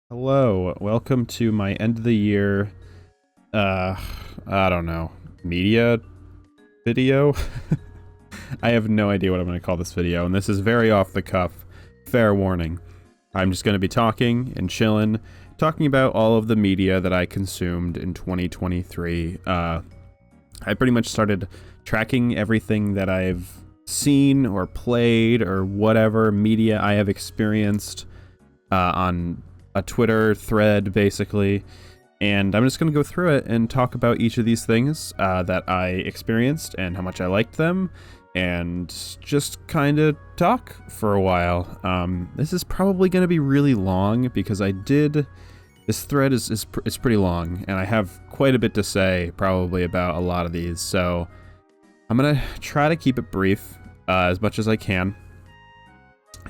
Hello, welcome to my end of the year, I don't know, media video? I have no idea what I'm going to call this video, and this is very off the cuff. Fair warning. I'm just going to be talking and chilling, talking about all of the media that I consumed in 2023. I pretty much started tracking everything that I've seen or played or whatever media I have experienced on a Twitter thread, basically, and I'm just going to go through it and talk about each of these things that I experienced and how much I liked them, and just kind of talk for a while. This is probably going to be really long because this thread is pretty long, and I have quite a bit to say probably about a lot of these, so I'm going to try to keep it brief as much as I can.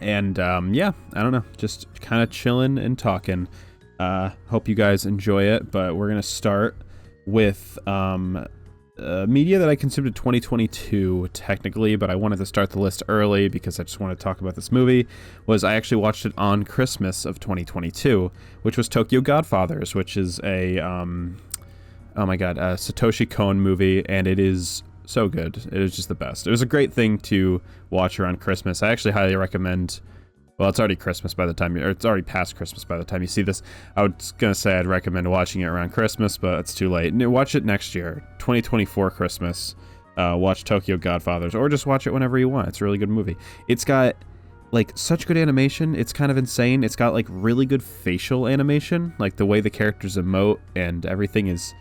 And yeah, I don't know, just kind of chilling and talking. Hope you guys enjoy it, but we're gonna start with media that I consumed in 2022 technically, but I wanted to start the list early because I just wanted to talk about this movie. I actually watched it on Christmas of 2022, which was Tokyo Godfathers, which is a oh my god, a Satoshi Kon movie, and it is so good. It was just the best. It was a great thing to watch around Christmas. I actually highly recommend, well, it's already Christmas by the time or it's already past Christmas by the time you see this. I was gonna say I'd recommend watching it around Christmas, but it's too late. Watch it next year, 2024 Christmas. Watch Tokyo Godfathers, or just watch it whenever you want. It's a really good movie. It's got like such good animation. It's kind of insane. It's got like really good facial animation, like the way the characters emote and everything is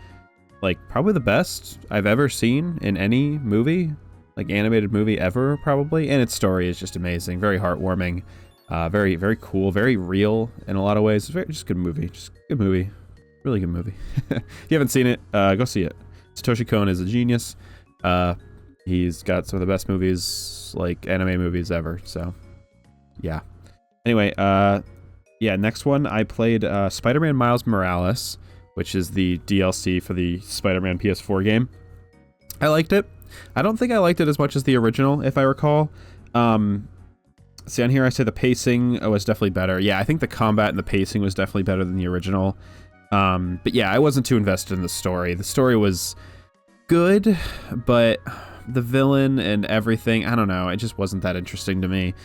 like probably the best I've ever seen in any movie, like animated movie ever, probably. And its story is just amazing, very heartwarming, very, very cool, very real in a lot of ways. Just a good movie, really good movie. If you haven't seen it, go see it. Satoshi Kon is a genius. He's got some of the best movies, like anime movies ever, so yeah. Anyway, yeah, next one, I played Spider-Man Miles Morales, which is the DLC for the Spider-Man PS4 game. I liked it. I don't think I liked it as much as the original, if I recall. See, on here I say the pacing was definitely better. Yeah, I think the combat and the pacing was definitely better than the original. But yeah, I wasn't too invested in the story. The story was good, but the villain and everything, I don't know, it just wasn't that interesting to me.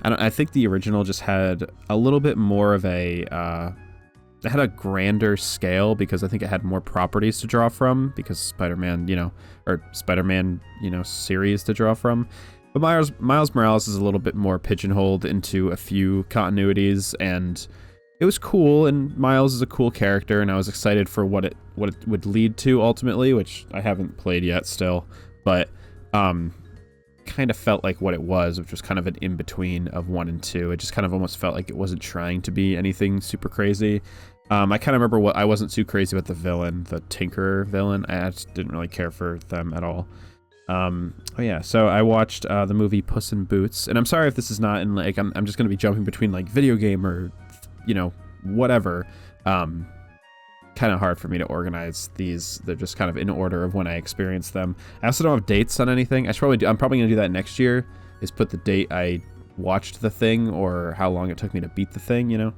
I think the original just had a little bit more of a... it had a grander scale because I think it had more properties to draw from because Spider-Man, series to draw from. But Miles Morales is a little bit more pigeonholed into a few continuities, and it was cool, and Miles is a cool character, and I was excited for what it would lead to ultimately, which I haven't played yet still, but kind of felt like what it was, which was kind of an in-between of 1 and 2. It just kind of almost felt like it wasn't trying to be anything super crazy. I kind of remember I wasn't too crazy about the villain, the Tinker villain. I just didn't really care for them at all. Oh yeah, so I watched the movie Puss in Boots, and I'm sorry if this is not in like, I'm just going to be jumping between like video game or, whatever. Kind of hard for me to organize these. They're just kind of in order of when I experienced them. I also don't have dates on anything. I'm probably going to do that next year, is put the date I watched the thing or how long it took me to beat the thing,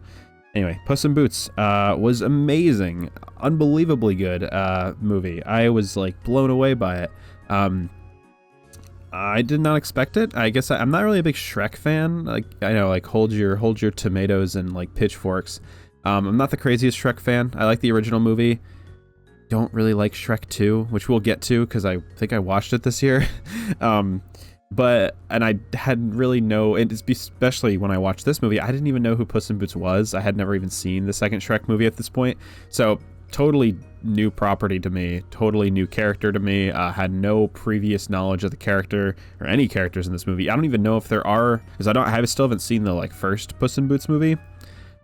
Anyway, Puss in Boots was amazing. Unbelievably good movie. I was like blown away by it. I did not expect it. I guess I'm not really a big Shrek fan. Like, I know, like hold your tomatoes and like pitchforks. I'm not the craziest Shrek fan. I like the original movie. Don't really like Shrek 2, which we'll get to because I think I watched it this year. And I had really especially when I watched this movie, I didn't even know who Puss in Boots was. I had never even seen the second Shrek movie at this point. So totally new property to me, totally new character to me. Had no previous knowledge of the character or any characters in this movie. I don't even know if there are, because I still haven't seen the like first Puss in Boots movie.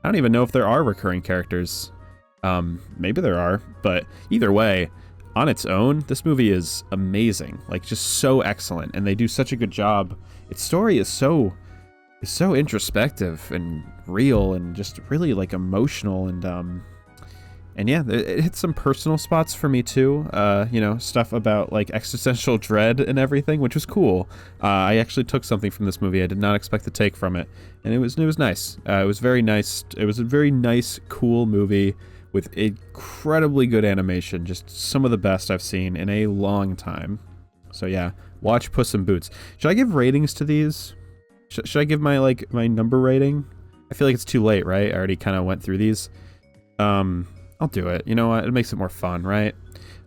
I don't even know if there are recurring characters. Maybe there are, but either way, on its own, this movie is amazing, like just so excellent, and they do such a good job. Its story is so introspective and real and just really like emotional, and And yeah, it hit some personal spots for me too. You know, stuff about like existential dread and everything, which was cool. I actually took something from this movie I did not expect to take from it, and it was nice. It was very nice. It was a very nice, cool movie with incredibly good animation, just some of the best I've seen in a long time. So yeah, watch Puss in Boots. Should I give ratings to these? Should I give my my number rating? I feel like it's too late, right? I already kind of went through these. I'll do it. You know what? It makes it more fun, right?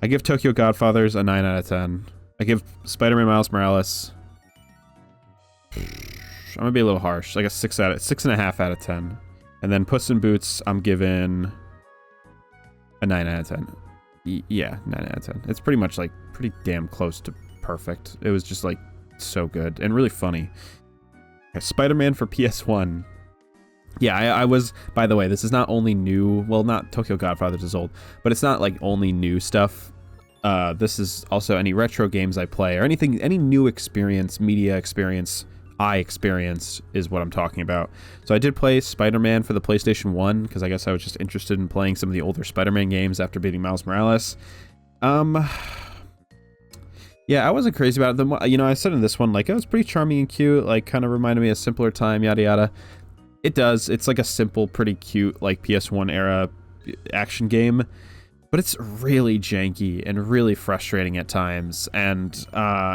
I give Tokyo Godfathers a 9 out of 10. I give Spider-Man Miles Morales, I'm gonna be a little harsh, like a 6.5 out of 10. And then Puss in Boots, I'm giving a 9 out of 10. Yeah, 9 out of 10. It's pretty much like pretty damn close to perfect. It was just like so good and really funny. Spider-Man for PS1. Yeah, I was, by the way, this is not only new, well, not Tokyo Godfathers is old, but it's not like only new stuff. This is also any retro games I play or anything, any new experience, media experience I experienced is what I'm talking about. So I did play Spider-Man for the PlayStation 1 because I guess I was just interested in playing some of the older Spider-Man games after beating Miles Morales. Yeah, I wasn't crazy about it. You know, I said in this one, like, it was pretty charming and cute, like, kind of reminded me of Simpler Time, yada yada. It does. It's like a simple, pretty cute, like, PS1 era action game, but it's really janky and really frustrating at times, and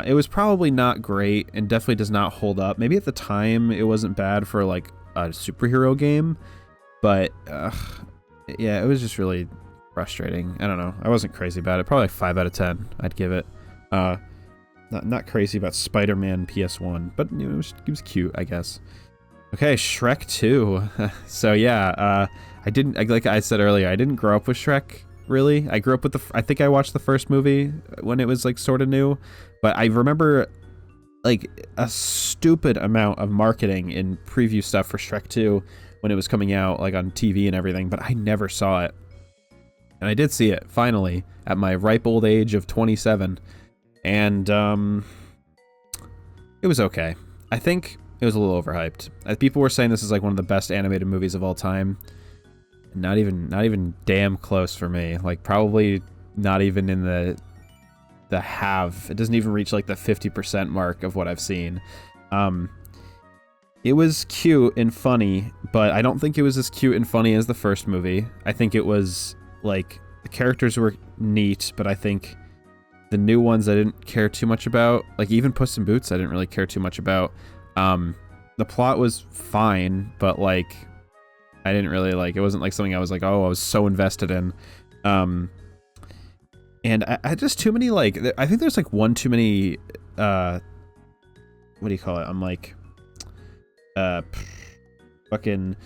it was probably not great and definitely does not hold up. Maybe at the time it wasn't bad for, like, a superhero game, but, yeah, it was just really frustrating. I don't know. I wasn't crazy about it. Probably like 5 out of 10, I'd give it. Not crazy about Spider-Man PS1, but you know, it was cute, I guess. Okay, Shrek 2. So yeah, like I said earlier, I didn't grow up with Shrek, really. I grew up with I think I watched the first movie when it was like sort of new, but I remember like a stupid amount of marketing and preview stuff for Shrek 2 when it was coming out, like on TV and everything, but I never saw it. And I did see it, finally, at my ripe old age of 27. And it was okay. I think it was a little overhyped. People were saying this is like one of the best animated movies of all time. Not even damn close for me. Like probably not even in the half. It doesn't even reach like the 50% mark of what I've seen. It was cute and funny, but I don't think it was as cute and funny as the first movie. I think it was like the characters were neat, but I think the new ones I didn't care too much about. Like even Puss in Boots I didn't really care too much about. The plot was fine, but like I didn't really like, it wasn't like something I was like, oh, I was so invested in. And I just too many, like, I think there's like one too many, what do you call it? I'm like, fucking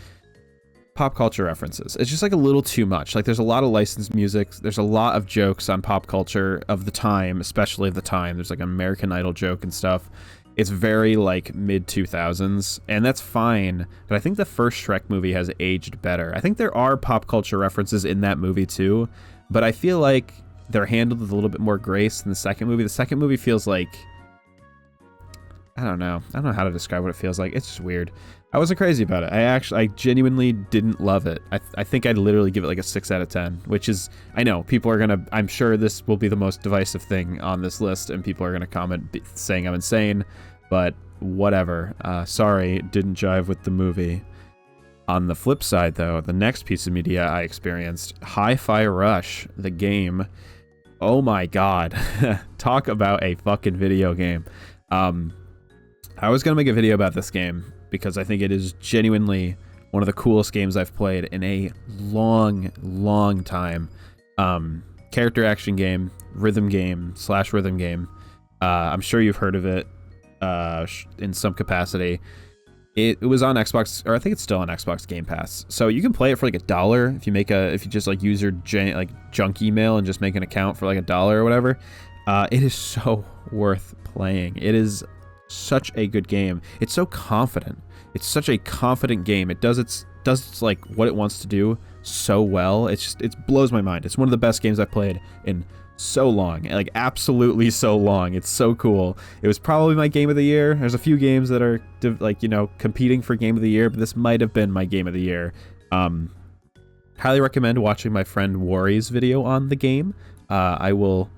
pop culture references. It's just like a little too much. Like there's a lot of licensed music. There's a lot of jokes on pop culture of the time, especially of the time. There's like an American Idol joke and stuff. It's very like mid 2000s, and that's fine. But I think the first Shrek movie has aged better. I think there are pop culture references in that movie too, but I feel like they're handled with a little bit more grace than the second movie. The second movie feels like, I don't know how to describe what it feels like. It's just weird. I wasn't crazy about it. I genuinely didn't love it. I think I'd literally give it like a 6 out of 10, which is, I know people are gonna, I'm sure this will be the most divisive thing on this list and people are gonna comment saying I'm insane, but whatever. Sorry, didn't jive with the movie. On the flip side though, the next piece of media I experienced, Hi-Fi Rush, the game. Oh my god. Talk about a fucking video game. I was gonna make a video about this game because I think it is genuinely one of the coolest games I've played in a long time. Character action game, rhythm game / rhythm game. I'm sure you've heard of it in some capacity. It was on Xbox, or I think it's still on Xbox Game Pass. So you can play it for like $1 if you just like use your junk email and just make an account for like $1 or whatever. It is so worth playing. It is such a good game. It's so confident. It's such a confident game. It does its like what it wants to do so well. It blows my mind. It's one of the best games I've played in so long, like absolutely so long. It's so cool. It was probably my game of the year. There's a few games that are like, you know, competing for game of the year, but this might have been my game of the year. highly recommend watching my friend Wari's video on the game. I will,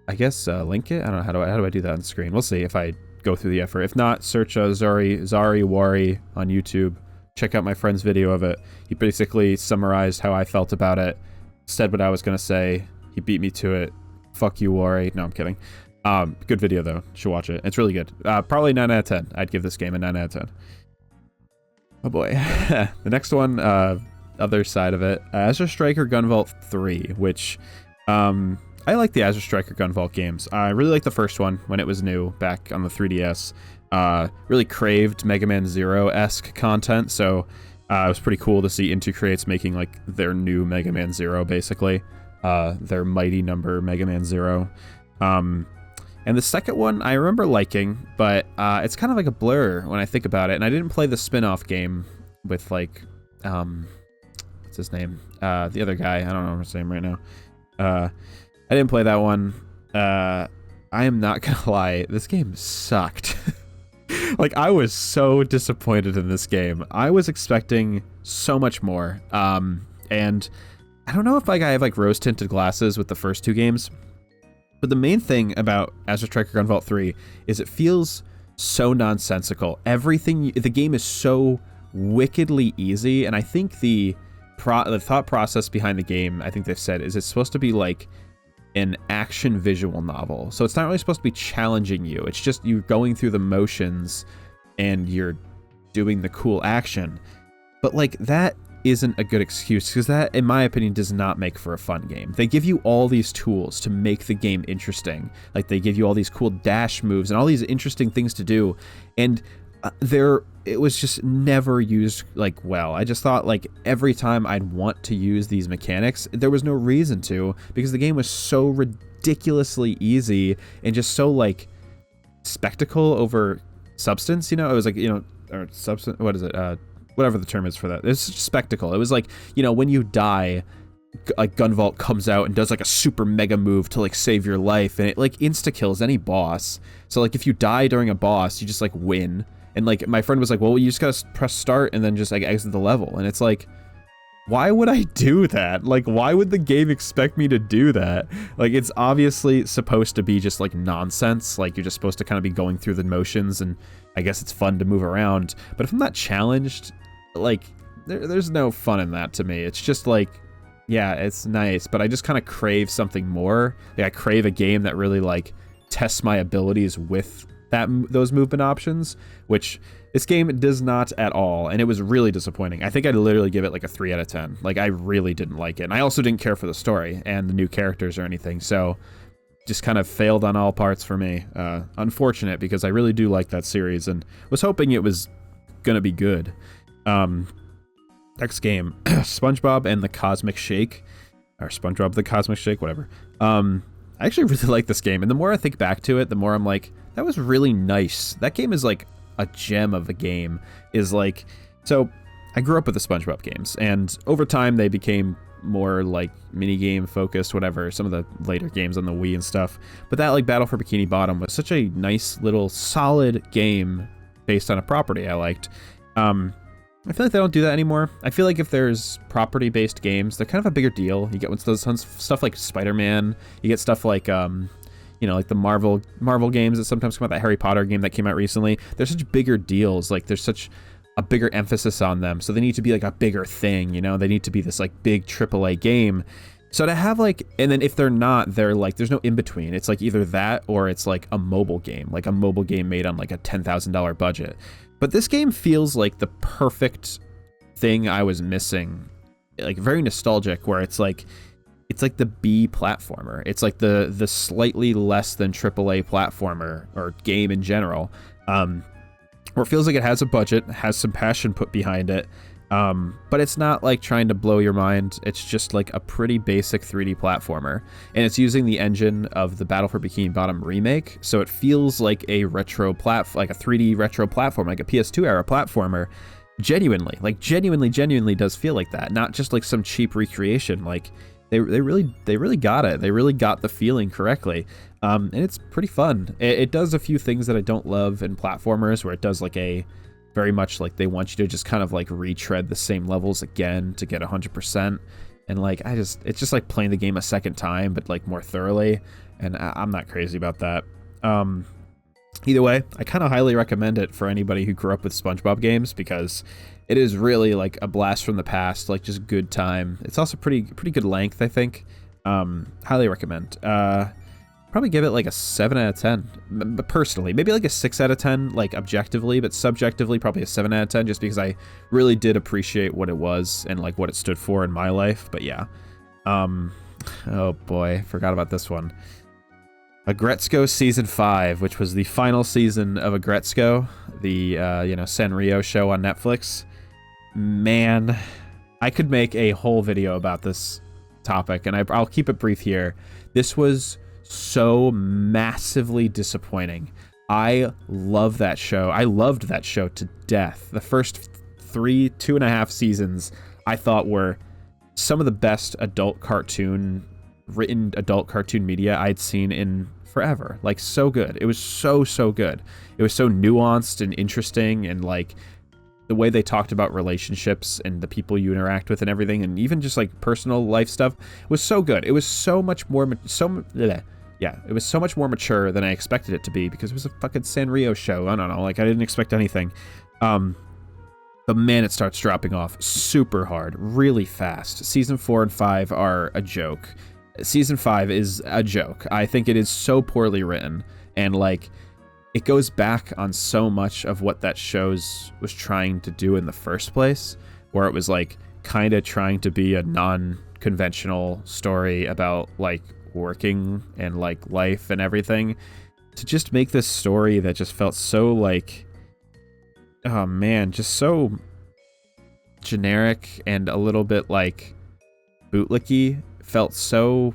I guess, link it. I don't know, how do I do that on the screen? We'll see if I go through the effort. If not, search Zari Wari on YouTube. Check out my friend's video of it. He basically summarized how I felt about it, said what I was going to say. He beat me to it. Fuck you, Wari. No, I'm kidding. Good video, though. You should watch it. It's really good. Probably 9 out of 10. I'd give this game a 9 out of 10. Oh, boy. The next one, other side of it, Azure Striker Gunvolt 3, which... I like the Azure Striker Gunvolt games. I really liked the first one when it was new back on the 3DS. Really craved Mega Man Zero-esque content, so it was pretty cool to see Into Creates making like their new Mega Man Zero, basically. Their mighty number Mega Man Zero. And the second one I remember liking, but it's kind of like a blur when I think about it. And I didn't play the spin-off game with like, what's his name? The other guy. I don't know his name right now. I didn't play that one. I am not gonna lie, this game sucked. Like, I was so disappointed in this game. I was expecting so much more. And I don't know if like I have like rose-tinted glasses with the first two games, but the main thing about Azure Striker Gunvolt 3 is it feels so nonsensical. The game is so wickedly easy, and I think the thought process behind the game, I think they've said, is it's supposed to be like an action visual novel. So it's not really supposed to be challenging you. It's just you going through the motions and you're doing the cool action. But like that isn't a good excuse, because that, in my opinion, does not make for a fun game. They give you all these tools to make the game interesting. Like they give you all these cool dash moves and all these interesting things to do. And it was just never used like well. I just thought like every time I'd want to use these mechanics, there was no reason to, because the game was so ridiculously easy and just so like spectacle over substance, you know? It was like, you know, or substance, what is it? Whatever the term is for that. It's just spectacle. It was like, you know, when you die, like Gunvolt comes out and does like a super mega move to like save your life, and it like insta kills any boss. So like if you die during a boss, you just like win. And like my friend was like, well, you just gotta press start and then just like exit the level. And it's like, why would I do that? Like, why would the game expect me to do that? Like, it's obviously supposed to be just like nonsense. Like, you're just supposed to kind of be going through the motions, and I guess it's fun to move around. But if I'm not challenged, like, there's no fun in that to me. It's just like, yeah, it's nice, but I just kind of crave something more. Like, I crave a game that really like tests my abilities with those movement options, which this game does not at all, and it was really disappointing. I think I'd literally give it like a 3 out of 10. Like, I really didn't like it, and I also didn't care for the story and the new characters or anything, so just kind of failed on all parts for me. Unfortunate, because I really do like that series and was hoping it was gonna be good. Next game, SpongeBob and the Cosmic Shake, or SpongeBob the Cosmic Shake, whatever. I actually really like this game, and the more I think back to it, the more I'm like, that was really nice. That game is like a gem of a game. Is like, so I grew up with the SpongeBob games, and over time they became more like mini game focused, whatever, some of the later games on the Wii and stuff. But that like Battle for Bikini Bottom was such a nice little solid game based on a property I liked. I feel like they don't do that anymore. I feel like if there's property-based games, they're kind of a bigger deal. You get stuff like Spider-Man. You get stuff like, you know, like the Marvel games that sometimes come out. That Harry Potter game that came out recently. They're such bigger deals. Like, there's such a bigger emphasis on them. So they need to be like a bigger thing, you know? They need to be this like big AAA game. So to have like, and then if they're not, they're like, there's no in between. It's like either that or it's like a mobile game made on like a $10,000 budget. But this game feels like the perfect thing I was missing. Like very nostalgic, where it's like the B platformer. It's like the slightly less than AAA platformer or game in general. Where it feels like it has a budget, has some passion put behind it. But it's not like trying to blow your mind. It's just like a pretty basic 3D platformer, and it's using the engine of the Battle for Bikini Bottom remake, so it feels like a retro like a 3D retro platform, like a PS2 era platformer. Genuinely does feel like that, not just like some cheap recreation. Like they really got it. They really got the feeling correctly, and it's pretty fun. It does a few things that I don't love in platformers, where it does like a very much like they want you to just kind of like retread the same levels again to get 100%. And like, it's just like playing the game a second time, but like more thoroughly. And I'm not crazy about that. Either way, I kind of highly recommend it for anybody who grew up with SpongeBob games, because it is really like a blast from the past, like just good time. It's also pretty good length, I think. Highly recommend. Probably give it like a 7 out of 10, but personally, maybe like a 6 out of 10, like objectively, but subjectively probably a 7 out of 10, just because I really did appreciate what it was and like what it stood for in my life. But yeah, oh boy, forgot about this one. Aggretsuko Season 5, which was the final season of Aggretsuko, the Sanrio show on Netflix. Man, I could make a whole video about this topic, and I'll keep it brief here. This was so massively disappointing. I love that show. I loved that show to death. The first 2.5 seasons I thought were some of the best written adult cartoon media I'd seen in forever. Like, so good. It was so good. It was so nuanced and interesting, and like the way they talked about relationships and the people you interact with and everything, and even just like personal life stuff was so good. It was so much more it was so much more mature than I expected it to be, because it was a fucking Sanrio show. I don't know, like I didn't expect anything. But man, it starts dropping off super hard, really fast. Season 4 and 5 are a joke. Season 5 is a joke. I think it is so poorly written, and like it goes back on so much of what that show was trying to do in the first place, where it was like kind of trying to be a non-conventional story about like working and like life and everything, to just make this story that just felt so like, oh man, just so generic and a little bit like bootlicky. Felt so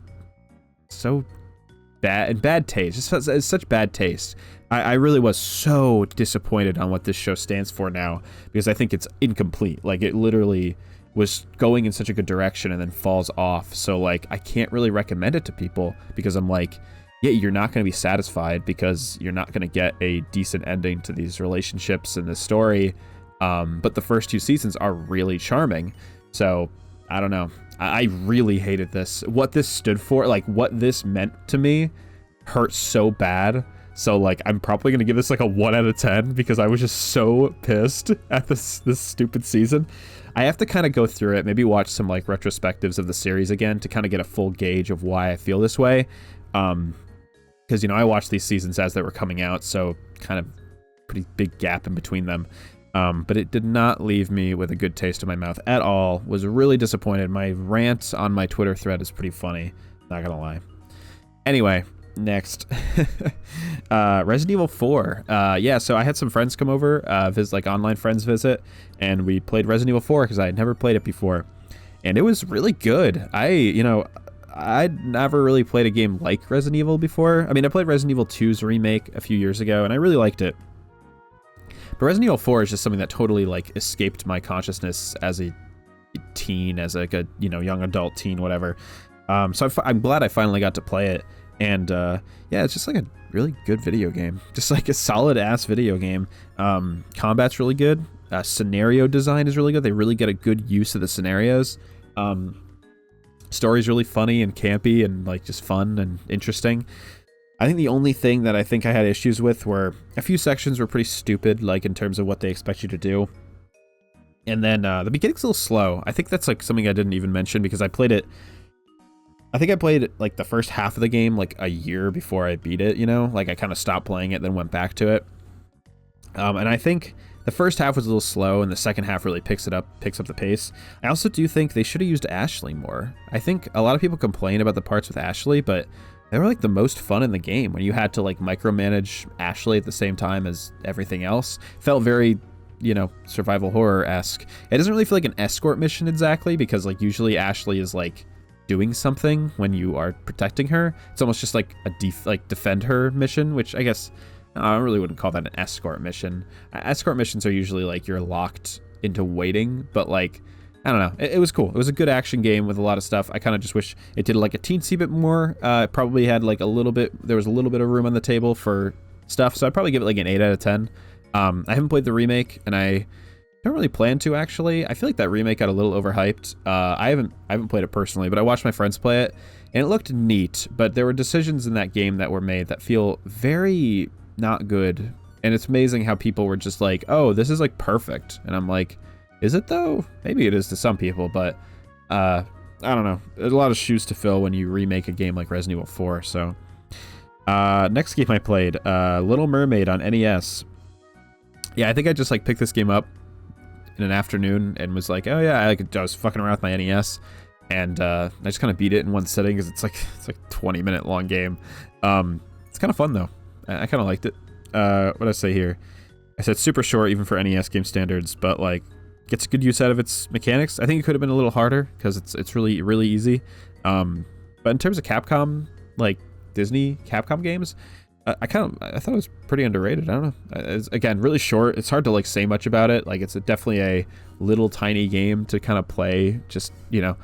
bad, and bad taste. It's such bad taste. I really was so disappointed on what this show stands for now, because I think it's incomplete. Like, it literally was going in such a good direction and then falls off. So like, I can't really recommend it to people, because I'm like, yeah, you're not going to be satisfied, because you're not going to get a decent ending to these relationships and this story. But the first 2 seasons are really charming. So I don't know. I really hated this. What this stood for, like what this meant to me, hurt so bad. So like, I'm probably gonna give this like a 1 out of 10, because I was just so pissed at this stupid season. I have to kind of go through it, maybe watch some like retrospectives of the series again to kind of get a full gauge of why I feel this way. Because I watched these seasons as they were coming out, so kind of pretty big gap in between them. But it did not leave me with a good taste in my mouth at all. Was really disappointed. My rant on my Twitter thread is pretty funny, not gonna lie. Anyway, next. Resident Evil 4. Yeah, so I had some friends come over, like online friends visit, and we played Resident Evil 4 because I had never played it before. And it was really good. I'd never really played a game like Resident Evil before. I mean, I played Resident Evil 2's remake a few years ago, and I really liked it. But Resident Evil 4 is just something that totally like escaped my consciousness as a teen, as like a young adult teen, whatever. So I'm glad I finally got to play it, and yeah, it's just like a really good video game, just like a solid ass video game. Combat's really good. Scenario design is really good. They really get a good use of the scenarios. Story's really funny and campy and like just fun and interesting. I think the only thing that I think I had issues with were a few sections were pretty stupid, like in terms of what they expect you to do. And then the beginning's a little slow. I think that's like something I didn't even mention, because I think I played like the first half of the game like a year before I beat it, like I kind of stopped playing it, then went back to it. And I think the first half was a little slow, and the second half really picks up the pace. I also do think they should have used Ashley more. I think a lot of people complain about the parts with Ashley, but they were like the most fun in the game when you had to like micromanage Ashley at the same time as everything else. Felt very, survival horror-esque. It doesn't really feel like an escort mission exactly, because like usually Ashley is like doing something when you are protecting her. It's almost just like a defend her mission, which I guess I really wouldn't call that an escort mission. Escort missions are usually like you're locked into waiting, but like, I don't know. It was cool. It was a good action game with a lot of stuff. I kind of just wish it did like a teensy bit more. It probably had like there was a little bit of room on the table for stuff. So I'd probably give it like an 8 out of 10. I haven't played the remake, and I don't really plan to, actually. I feel like that remake got a little overhyped. I haven't played it personally, but I watched my friends play it, and it looked neat, but there were decisions in that game that were made that feel very not good. And it's amazing how people were just like, oh, this is like perfect. And I'm like, is it though? Maybe it is to some people, but I don't know. There's a lot of shoes to fill when you remake a game like Resident Evil 4. So next game I played, Little Mermaid on NES. Yeah, I think I just like picked this game up in an afternoon and was like, oh yeah, I was fucking around with my NES, and I just kind of beat it in one sitting because it's like 20-minute long game. It's kind of fun though. I kind of liked it. What did I say here? I said super short even for NES game standards, but like gets good use out of its mechanics. I think it could have been a little harder because it's really easy. But in terms of Capcom, like Disney Capcom games, I thought it was pretty underrated. I don't know. It's, again, really short. It's hard to like say much about it. Like it's definitely a little tiny game to kind of play. Just, you know,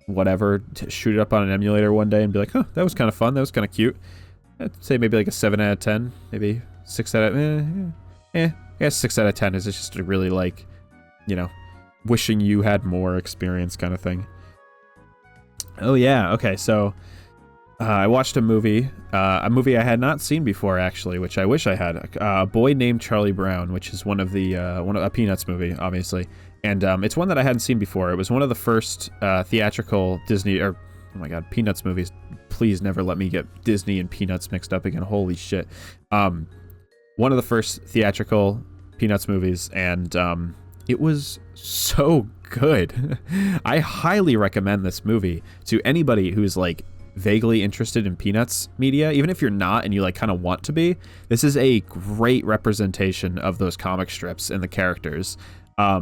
whatever. To shoot it up on an emulator one day and be like, oh, that was kind of fun. That was kind of cute. I'd say maybe like a 7 out of 10. Maybe 6 out of I guess 6 out of 10 is just a really like, you know, wishing you had more experience kind of thing. Oh yeah. Okay. So. I watched a movie I had not seen before, actually, which I wish I had. A Boy Named Charlie Brown, which is one of a Peanuts movie, obviously, and it's one that I hadn't seen before. It was one of the first theatrical Disney, or oh my god, Peanuts movies. Please never let me get Disney and Peanuts mixed up again. Holy shit! One of the first theatrical Peanuts movies, and it was so good. I highly recommend this movie to anybody who's like vaguely interested in Peanuts media, even if you're not and you like kind of want to be. This is a great representation of those comic strips and the characters. I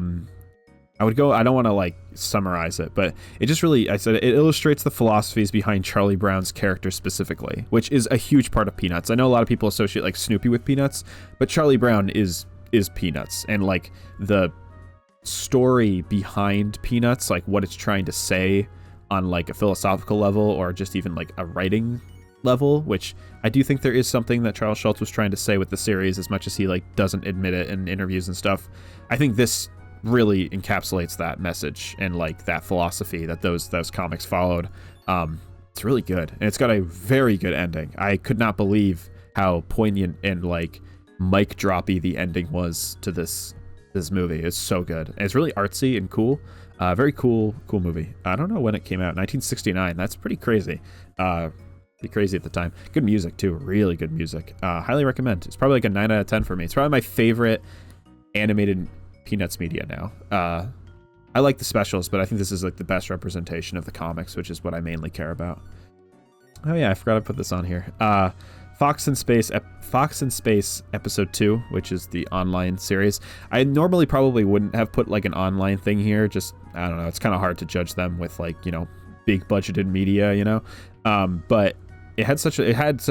don't want to like summarize it, but it just really, it illustrates the philosophies behind Charlie Brown's character specifically, which is a huge part of Peanuts. I know a lot of people associate like Snoopy with Peanuts, but Charlie Brown is Peanuts, and like the story behind Peanuts, like what it's trying to say on like a philosophical level or just even like a writing level, which I do think there is something that Charles Schultz was trying to say with the series, as much as he like doesn't admit it in interviews and stuff. I think this really encapsulates that message and like that philosophy that those comics followed. It's really good, and it's got a very good ending. I could not believe how poignant and like mic droppy the ending was to this movie. It's so good, and it's really artsy and cool. Very cool movie. I don't know when it came out. 1969. That's pretty crazy. Pretty crazy at the time. Good music too. Really good music. Highly recommend. It's probably like a 9 out of 10 for me. It's probably my favorite animated Peanuts media now. I like the specials, but I think this is like the best representation of the comics, which is what I mainly care about. Oh yeah, I forgot to put this on here. Fox in Space Episode 2, which is the online series. I normally probably wouldn't have put like an online thing here. Just, I don't know, it's kind of hard to judge them with like, you know, big budgeted media, you know. But it had such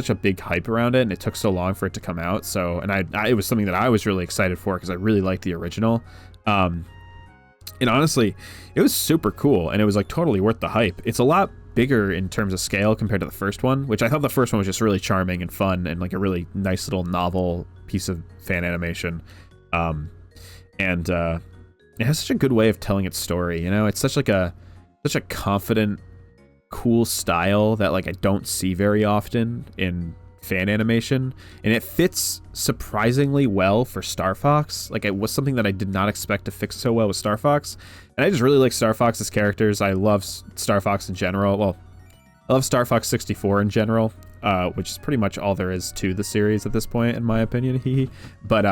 a big hype around it, and it took so long for it to come out. So, and it was something that I was really excited for because I really liked the original. And honestly, it was super cool, and it was like totally worth the hype. It's a lot bigger in terms of scale compared to the first one, which I thought the first one was just really charming and fun and like a really nice little novel piece of fan animation. And it has such a good way of telling its story, you know. It's such a confident, cool style that like I don't see very often in fan animation, and it fits surprisingly well for Star Fox. Like, it was something that I did not expect to fix so well with Star Fox, and I just really like Star Fox's characters. I love Star Fox in general. Well, I love Star Fox 64 in general, which is pretty much all there is to the series at this point, in my opinion. But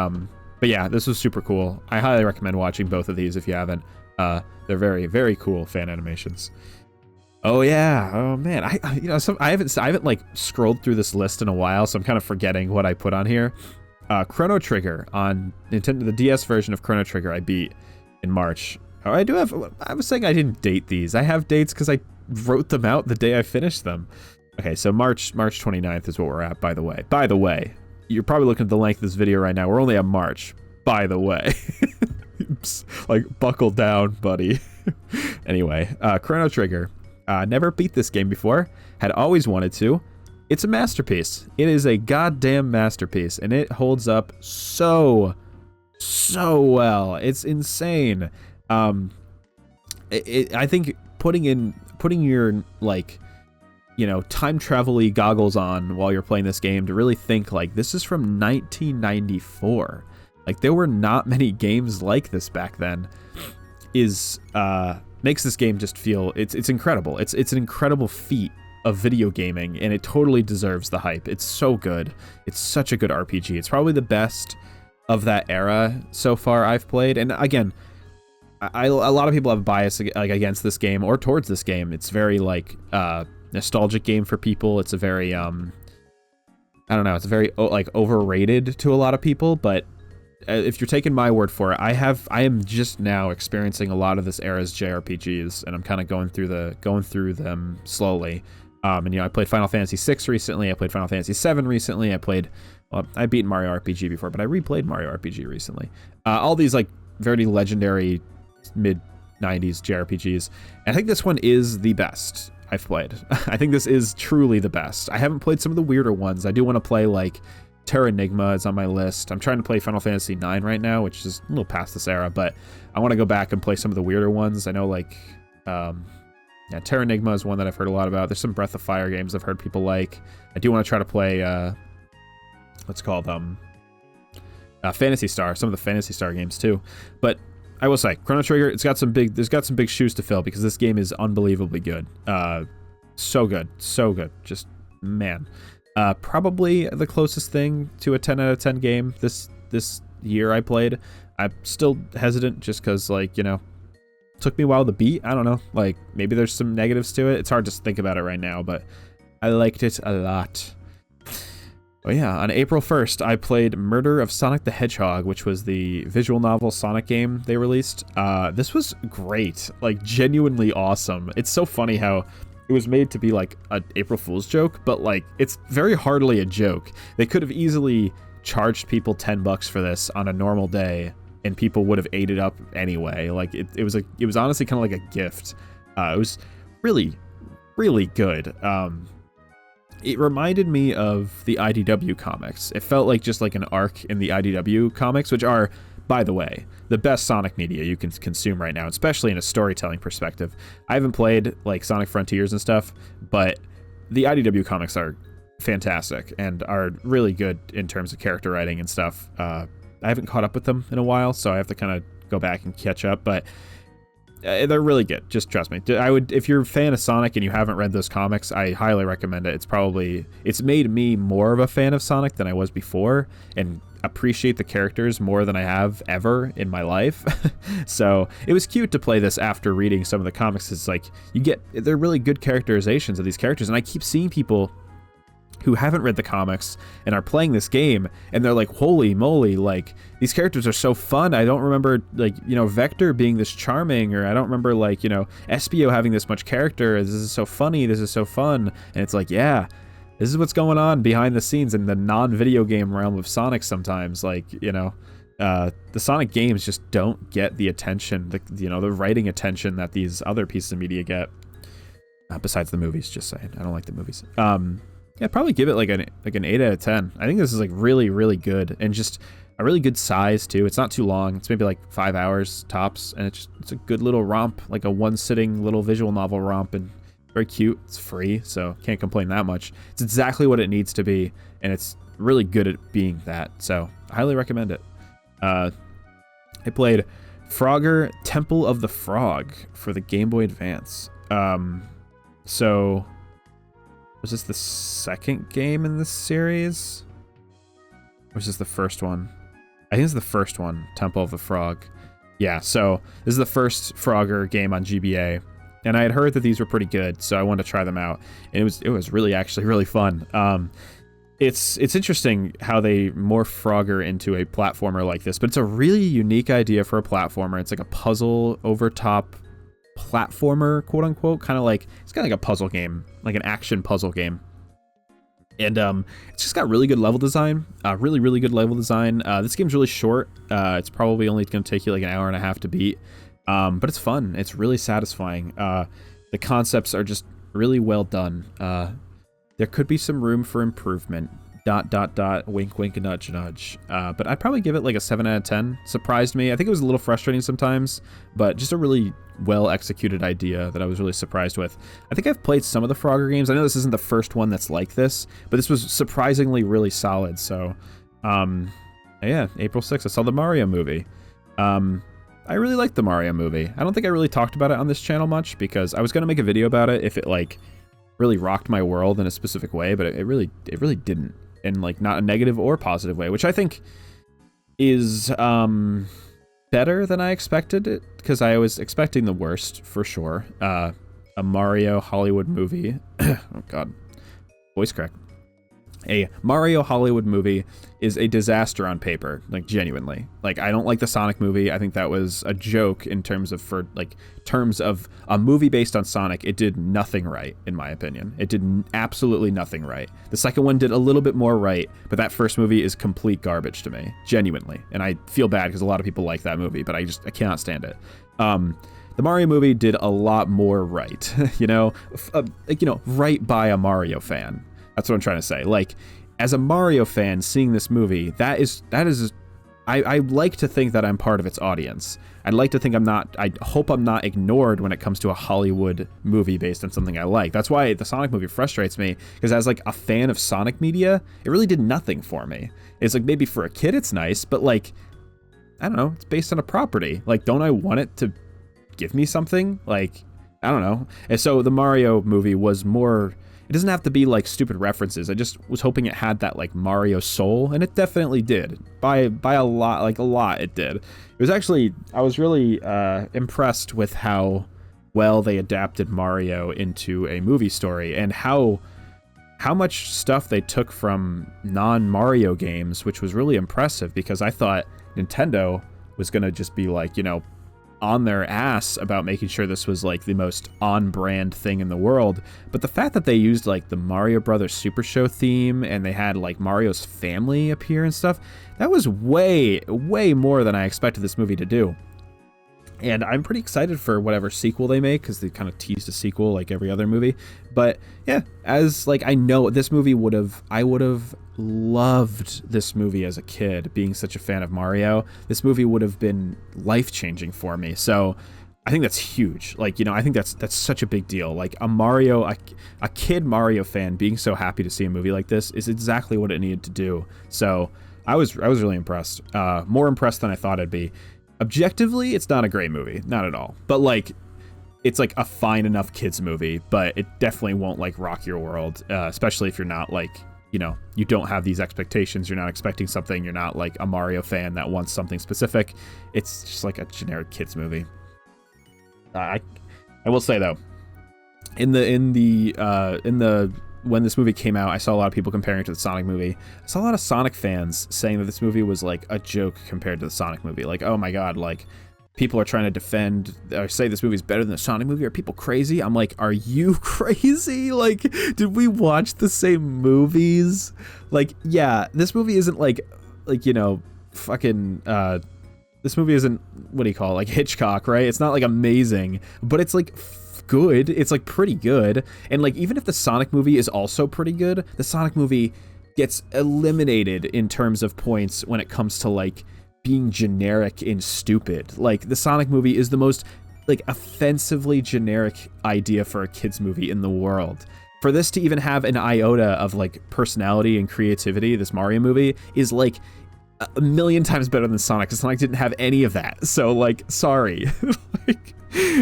yeah, this was super cool. I highly recommend watching both of these if you haven't. They're very, very cool fan animations. Oh yeah, oh man, I haven't like scrolled through this list in a while, so I'm kind of forgetting what I put on here. Chrono Trigger on Nintendo, the DS version of Chrono Trigger I beat in March. Oh, I was saying I didn't date these. I have dates because I wrote them out the day I finished them. Okay, so March 29th is what we're at, by the way. By the way, you're probably looking at the length of this video right now. We're only at March, by the way. Like, buckle down, buddy. Anyway, Chrono Trigger. Never beat this game before, had always wanted to. It's a masterpiece. It is a goddamn masterpiece, and it holds up so so well. It's insane. I think putting your, like, you know, time travel-y goggles on while you're playing this game to really think, like, this is from 1994. Like, there were not many games like this back then. Makes this game just feel, it's incredible. It's an incredible feat of video gaming, and it totally deserves the hype. It's so good. It's such a good RPG. It's probably the best of that era so far I've played. And again, a lot of people have bias, like, against this game or towards this game. It's very, like, nostalgic game for people. It's a very I don't know, it's very like overrated to a lot of people, but if you're taking my word for it, I am just now experiencing a lot of this era's JRPGs, and I'm kind of going through them slowly. And, you know, I played Final Fantasy VI recently. I played Final Fantasy VII recently. I beat Mario RPG before, but I replayed Mario RPG recently. All these, like, very legendary mid-90s JRPGs. And I think this one is the best I've played. I think this is truly the best. I haven't played some of the weirder ones. I do want to play, like, Terranigma is on my list. I'm trying to play Final Fantasy IX right now, which is a little past this era, but I want to go back and play some of the weirder ones. I know, like, yeah, Terranigma is one that I've heard a lot about. There's some Breath of Fire games I've heard people like. I do want to try to play, what's called, Phantasy Star, some of the Phantasy Star games too. But I will say, Chrono Trigger, there's got some big shoes to fill, because this game is unbelievably good. So good. Just, man. Probably the closest thing to a 10 out of 10 game this year I played. I'm still hesitant just because, like, you know, it took me a while to beat. I don't know, like, maybe there's some negatives to it. It's hard to think about it right now, but I liked it a lot. Oh yeah, on April 1st, I played Murder of Sonic the Hedgehog, which was the visual novel Sonic game they released. This was great, like, genuinely awesome. It's so funny how it was made to be, like, an April Fool's joke, but, like, it's very hardly a joke. They could have easily charged people $10 for this on a normal day, and people would have ate it up anyway. Like, it was honestly kind of like a gift. It was really, really good. It reminded me of the IDW comics. It felt like just like an arc in the IDW comics, which are, by the way, the best Sonic media you can consume right now, especially in a storytelling perspective. I haven't played, like, Sonic Frontiers and stuff, but the IDW comics are fantastic and are really good in terms of character writing and stuff. I haven't caught up with them in a while, so I have to kind of go back and catch up, but they're really good. Just trust me. If you're a fan of Sonic and you haven't read those comics, I highly recommend it. It's made me more of a fan of Sonic than I was before, and appreciate the characters more than I have ever in my life. So it was cute to play this after reading some of the comics. It's like, they're really good characterizations of these characters, and I keep seeing people who haven't read the comics and are playing this game, and they're like, holy moly, like, these characters are so fun. I don't remember, like, you know, Vector being this charming, or I don't remember, like, you know, Espio having this much character. This is so funny, this is so fun. And it's like, yeah, this is what's going on behind the scenes in the non-video game realm of Sonic sometimes. Like, you know, the Sonic games just don't get the attention, the writing attention that these other pieces of media get. Besides the movies, just saying. I don't like the movies. Yeah, I'd probably give it like an 8 out of 10. I think this is, like, really, really good, and just a really good size too. It's not too long. It's maybe like 5 hours tops, and it's a good little romp, like a one-sitting little visual novel romp, and very cute. It's free, so can't complain that much. It's exactly what it needs to be, and it's really good at being that. So I highly recommend it. I played Frogger Temple of the Frog for the Game Boy Advance. So was this the second game in this series? Or was this the first one? I think it's the first one, Temple of the Frog. Yeah, so this is the first Frogger game on GBA. And I had heard that these were pretty good, so I wanted to try them out. And it was really, actually really fun. It's interesting how they morph Frogger into a platformer like this, but it's a really unique idea for a platformer. It's like a puzzle over top platformer, quote unquote, kind of like, it's kind of like a puzzle game, like an action puzzle game. And it's just got really good level design, really, really good level design. This game's really short. It's probably only going to take you like an hour and a half to beat, but it's fun. It's really satisfying. The concepts are just really well done. There could be some room for improvement, Wink, wink, nudge, nudge. But I'd probably give it like a 7 out of 10. Surprised me. I think it was a little frustrating sometimes, but just a really well executed idea that I was really surprised with. I think I've played some of the Frogger games. I know this isn't the first one that's like this, but this was surprisingly really solid. So, yeah, April 6th, I saw the Mario movie. I really liked the Mario movie. I don't think I really talked about it on this channel much because I was going to make a video about it if it like really rocked my world in a specific way, but it really didn't, in like not a negative or positive way, which I think is better than I expected it, because I was expecting the worst for sure. A Mario Hollywood movie. Oh god, voice crack. A Mario Hollywood movie is a disaster on paper, like genuinely. Like, I don't like the Sonic movie. I think that was a joke in terms of a movie based on Sonic. It did nothing right, in my opinion. It did absolutely nothing right. The second one did a little bit more right, but that first movie is complete garbage to me, genuinely. And I feel bad because a lot of people like that movie, but I cannot stand it. The Mario movie did a lot more right, right by a Mario fan. That's what I'm trying to say. Like, as a Mario fan, seeing this movie, I like to think that I'm part of its audience. I'd like to think I hope I'm not ignored when it comes to a Hollywood movie based on something I like. That's why the Sonic movie frustrates me, because as like a fan of Sonic media, it really did nothing for me. It's like, maybe for a kid it's nice, but like, I don't know, it's based on a property. Like, don't I want it to give me something? Like, I don't know. And so the Mario movie was more... It doesn't have to be like stupid references. I just was hoping it had that like Mario soul, and it definitely did. By a lot it did. It was actually, I was really impressed with how well they adapted Mario into a movie story, and how much stuff they took from non-Mario games, which was really impressive, because I thought Nintendo was gonna just be like, on their ass about making sure this was like the most on-brand thing in the world. But the fact that they used like the Mario Brothers Super Show theme, and they had like Mario's family appear and stuff, that was way more than I expected this movie to do. And I'm pretty excited for whatever sequel they make, because they kind of teased a sequel like every other movie. But yeah, as like, I know this movie I would have loved this movie as a kid, being such a fan of Mario. This movie would have been life-changing for me. So I think that's huge. Like, I think that's such a big deal. Like, a kid Mario fan being so happy to see a movie like this is exactly what it needed to do. So I was really impressed. More impressed than I thought I'd be. Objectively, it's not a great movie, not at all. But like, it's like a fine enough kids movie, but it definitely won't like rock your world, especially if you're not like, you don't have these expectations, you're not expecting something, you're not like a Mario fan that wants something specific. It's just like a generic kids movie. I will say though, in the when this movie came out, I saw a lot of people comparing it to the Sonic movie. I saw a lot of Sonic fans saying that this movie was like a joke compared to the Sonic movie. Like, oh my god, like, people are trying to defend or say this movie's better than the Sonic movie. Are people crazy? I'm like, are you crazy? Like, did we watch the same movies? Like, yeah, this movie isn't fucking, this movie isn't, what do you call it, like Hitchcock, right? It's not like amazing, but it's like good. It's like pretty good. And like, even if the Sonic movie is also pretty good, the Sonic movie gets eliminated in terms of points when it comes to like being generic and stupid. Like, the Sonic movie is the most like offensively generic idea for a kids movie in the world. For this to even have an iota of like personality and creativity, this Mario movie is like a million times better than Sonic, because Sonic didn't have any of that. So like, sorry. Like,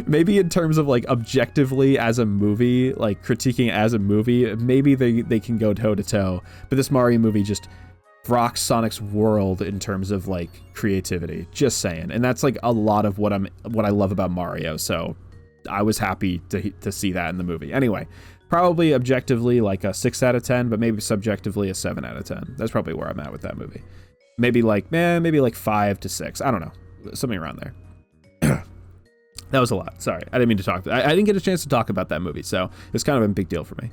maybe in terms of like objectively as a movie, like critiquing as a movie, maybe they can go toe to toe, but this Mario movie just rocks Sonic's world in terms of like creativity, just saying. And that's like a lot of what I love about Mario. So I was happy to see that in the movie. Anyway, probably objectively like a 6 out of 10, but maybe subjectively a 7 out of 10. That's probably where I'm at with that movie. Maybe like 5 to 6. I don't know, something around there. That was a lot. Sorry, I didn't mean to talk. I didn't get a chance to talk about that movie, so it's kind of a big deal for me.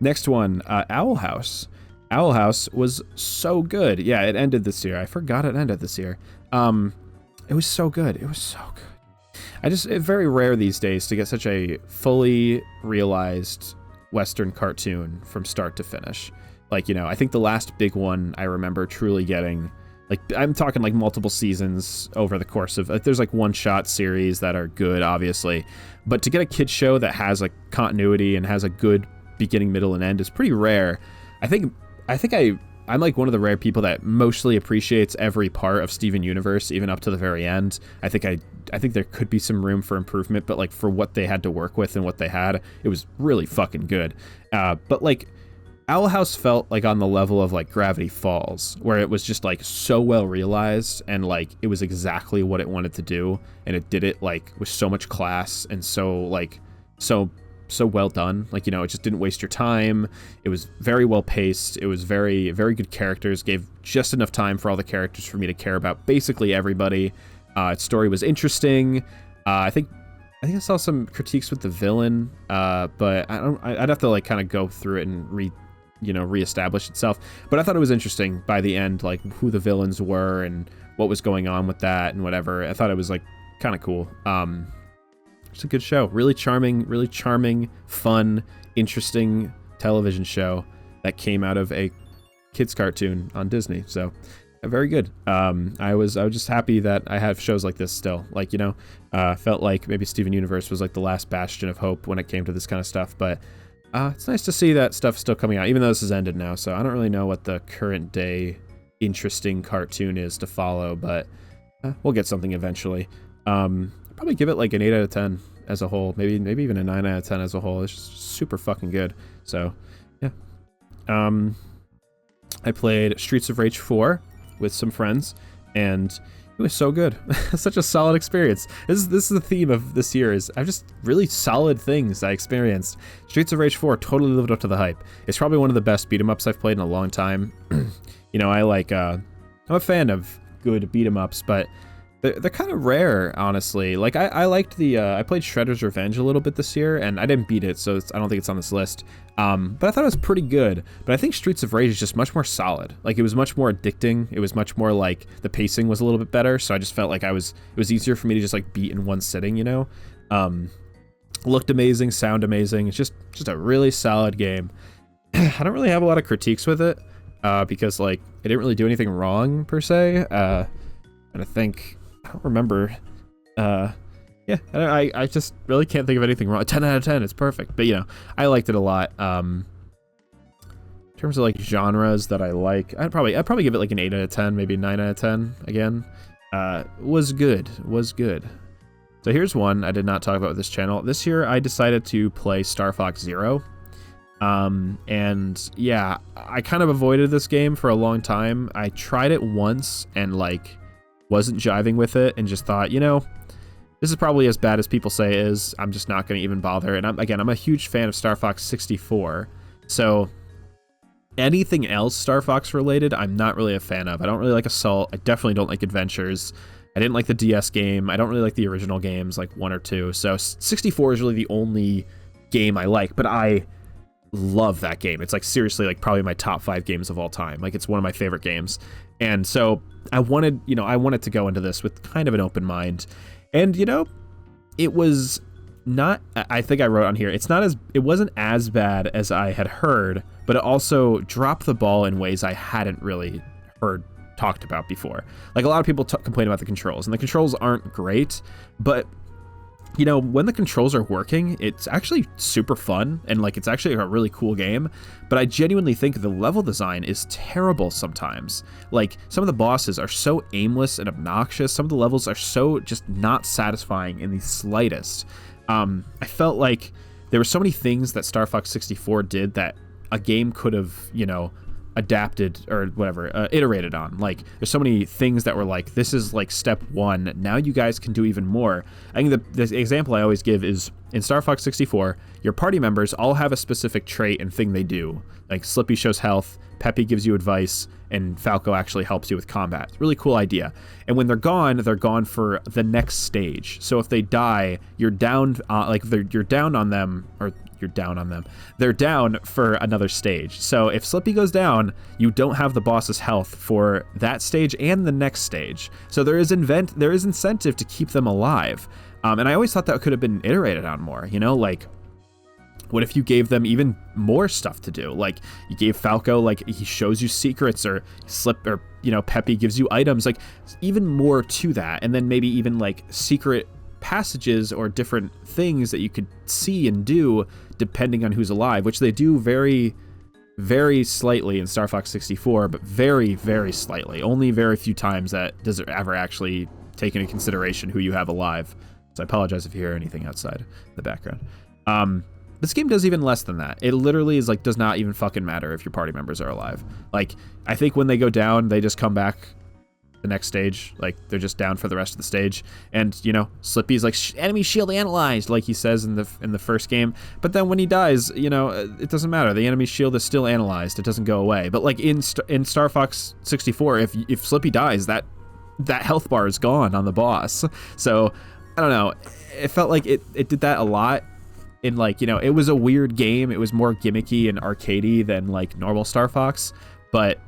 Next one, Owl House. Owl House was so good. Yeah, it ended this year. I forgot it ended this year. It was so good. It was so good. It's very rare these days to get such a fully realized Western cartoon from start to finish. Like, you know, I think the last big one I remember truly getting, like, I'm talking like multiple seasons over the course of, there's like one-shot series that are good, obviously, but to get a kid show that has like continuity and has a good beginning, middle, and end is pretty rare. I'm like one of the rare people that mostly appreciates every part of Steven Universe, even up to the very end. I think there could be some room for improvement, but like for what they had to work with and what they had, it was really fucking good. But like, Owl House felt like on the level of like Gravity Falls, where it was just like so well realized and like it was exactly what it wanted to do, and it did it like with so much class and so like so well done. Like, you know, it just didn't waste your time. It was very well paced. It was very, very good characters, gave just enough time for all the characters for me to care about basically everybody. Its story was interesting. I think I saw some critiques with the villain, but I'd have to like kind of go through it and reestablish itself. But I thought it was interesting by the end, like who the villains were and what was going on with that and whatever. I thought it was like kind of cool. It's a good show. Really charming, fun, interesting television show that came out of a kids cartoon on Disney. So very good. I was just happy that I have shows like this still. Like, you know, felt like maybe Steven Universe was like the last bastion of hope when it came to this kind of stuff. But it's nice to see that stuff still coming out, even though this has ended now. So I don't really know what the current day interesting cartoon is to follow, but we'll get something eventually. Probably give it like an 8 out of 10 as a whole, maybe even a 9 out of 10 as a whole. It's just super fucking good. So yeah. I played Streets of Rage 4 with some friends, and it was so good. Such a solid experience. This is the theme of this year, is I've just really solid things I experienced. Streets of Rage 4 totally lived up to the hype. It's probably one of the best beat 'em ups I've played in a long time. You know, I'm a fan of good beat 'em ups, but they're kind of rare, honestly. Like, I liked I played Shredder's Revenge a little bit this year, and I didn't beat it, so I don't think it's on this list. But I thought it was pretty good. But I think Streets of Rage is just much more solid. Like, it was much more addicting. It was much more like the pacing was a little bit better, so I just felt like it was easier for me to just like beat in one sitting, you know? Looked amazing, sound amazing. It's just a really solid game. I don't really have a lot of critiques with it, because like it didn't really do anything wrong per se. And I don't remember. Yeah, I just really can't think of anything wrong. 10 out of 10, it's perfect. But, you know, I liked it a lot. In terms of, like, genres that I like, I'd probably give it, like, an 8 out of 10, maybe 9 out of 10, again. Was good. So here's one I did not talk about with this channel. This year, I decided to play Star Fox Zero. And, yeah, I kind of avoided this game for a long time. I tried it once and, like, wasn't jiving with it and just thought, you know, this is probably as bad as people say it is. I'm just not going to even bother. And I'm a huge fan of Star Fox 64. So anything else Star Fox related, I'm not really a fan of. I don't really like Assault. I definitely don't like Adventures. I didn't like the DS game. I don't really like the original games, like 1 or 2. So 64 is really the only game I like, but I love that game. It's like seriously like probably my top 5 games of all time. Like, it's one of my favorite games. And so I wanted to go into this with kind of an open mind. And, you know, it was not, I think I wrote on here, it wasn't as bad as I had heard, but it also dropped the ball in ways I hadn't really heard talked about before. Like, a lot of people complain about the controls, and the controls aren't great, but, you know, when the controls are working, it's actually super fun, and like, it's actually a really cool game. But I genuinely think the level design is terrible sometimes. Like, some of the bosses are so aimless and obnoxious. Some of the levels are so just not satisfying in the slightest. I felt like there were so many things that Star Fox 64 did that a game could have, you know, adapted or whatever, iterated on. Like, there's so many things that were like, this is like step 1, now you guys can do even more. I think the example I always give is in Star Fox 64, your party members all have a specific trait and thing they do. Like, Slippy shows health, Peppy gives you advice, and Falco actually helps you with combat. It's a really cool idea. And when they're gone for the next stage. So if they die, you're down, you're down on them, or you're down on them. They're down for another stage. So if Slippy goes down, you don't have the boss's health for that stage and the next stage. So there is incentive to keep them alive. And I always thought that could have been iterated on more, you know, like, What if you gave them even more stuff to do? Like you gave Falco, like he shows you secrets, or Peppy gives you items, like even more to that. And then maybe even like secret passages or different things that you could see and do depending on who's alive, which they do very, very slightly in Star Fox 64, but very, very slightly. Only very few times that does it ever actually take into consideration who you have alive. So I apologize if you hear anything outside the background. This game does even less than that. It literally is like, does not even fucking matter if your party members are alive. Like, I think when they go down, they just come back the next stage. Like, they're just down for the rest of the stage. And, Slippy's like, enemy shield analyzed, like he says in the first game. But then when he dies, it doesn't matter. The enemy shield is still analyzed. It doesn't go away. But like in Star Fox 64, if Slippy dies, that health bar is gone on the boss. So, I don't know. It felt like it did that a lot. In like, it was a weird game. It was more gimmicky and arcadey than like normal Star Fox, but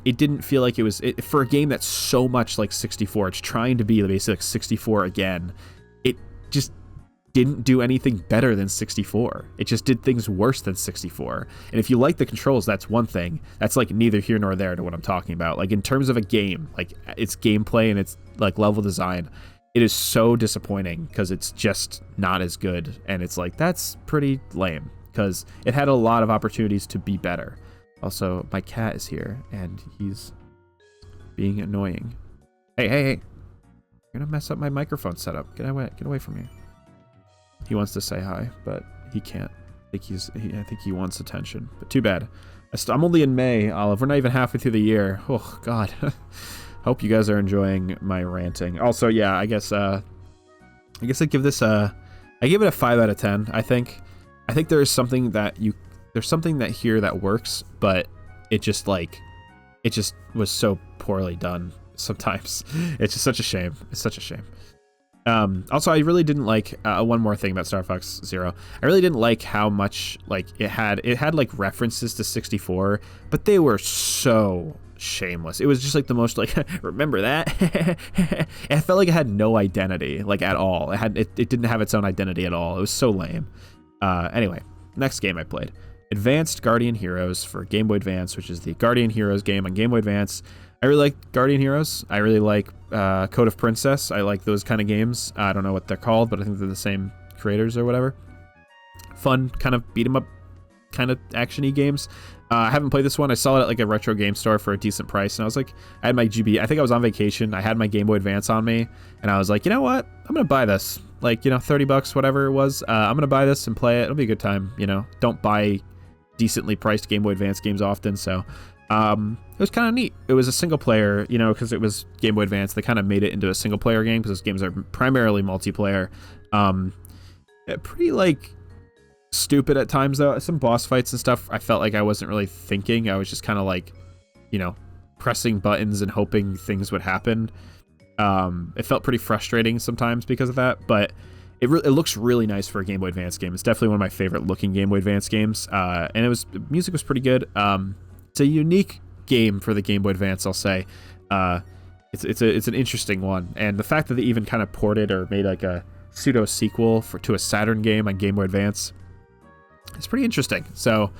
it didn't feel like it was for a game that's so much like 64. It's trying to be basically like 64 again. It just didn't do anything better than 64. It just did things worse than 64. And if you like the controls, that's one thing. That's like neither here nor there to what I'm talking about. Like in terms of a game, like its gameplay and its like level design, it is so disappointing because it's just not as good. And it's like, that's pretty lame because it had a lot of opportunities to be better. Also, my cat is here and he's being annoying. Hey. You're gonna mess up my microphone setup. Get away from me. He wants to say hi, but he can't. I think he wants attention, but too bad. I'm only in May, Olive. We're not even halfway through the year. Oh, God. Hope you guys are enjoying my ranting. Also, yeah, I guess I give this I give it a 5 out of 10. I think there's something that here that works, but it just was so poorly done sometimes. It's just such a shame. It's such a shame. Also, I really didn't like one more thing about Star Fox Zero. I really didn't like how much like it had like references to 64, but they were so shameless. It was just like the most like, remember that? It felt like it had no identity, like at all. It didn't have its own identity at all. It was so lame. Anyway, next game I played, Advanced Guardian Heroes for Game Boy Advance, which is the Guardian Heroes game on Game Boy Advance. I really like Guardian Heroes. I really like Code of Princess. I like those kind of games. I don't know what they're called, but I think they're the same creators or whatever. Fun kind of beat 'em up kind of action-y games. I haven't played this one. I saw it at like a retro game store for a decent price, and I was like, I had my GB. I think I was on vacation. I had my Game Boy Advance on me, and I was like, you know what? I'm gonna buy this. Like, $30, whatever it was. I'm gonna buy this and play it. It'll be a good time. Don't buy decently priced Game Boy Advance games often, so it was kind of neat. It was a single player, because it was Game Boy Advance. They kind of made it into a single player game because those games are primarily multiplayer. Pretty like stupid at times though. Some boss fights and stuff, I felt like I wasn't really thinking. I was just kind of like, pressing buttons and hoping things would happen. It felt pretty frustrating sometimes because of that, but it looks really nice for a Game Boy Advance game. It's definitely one of my favorite looking Game Boy Advance games. And music was pretty good. It's a unique game for the Game Boy Advance, I'll say. It's an interesting one, and the fact that they even kind of ported or made like a pseudo sequel to a Saturn game on Game Boy Advance, it's pretty interesting. So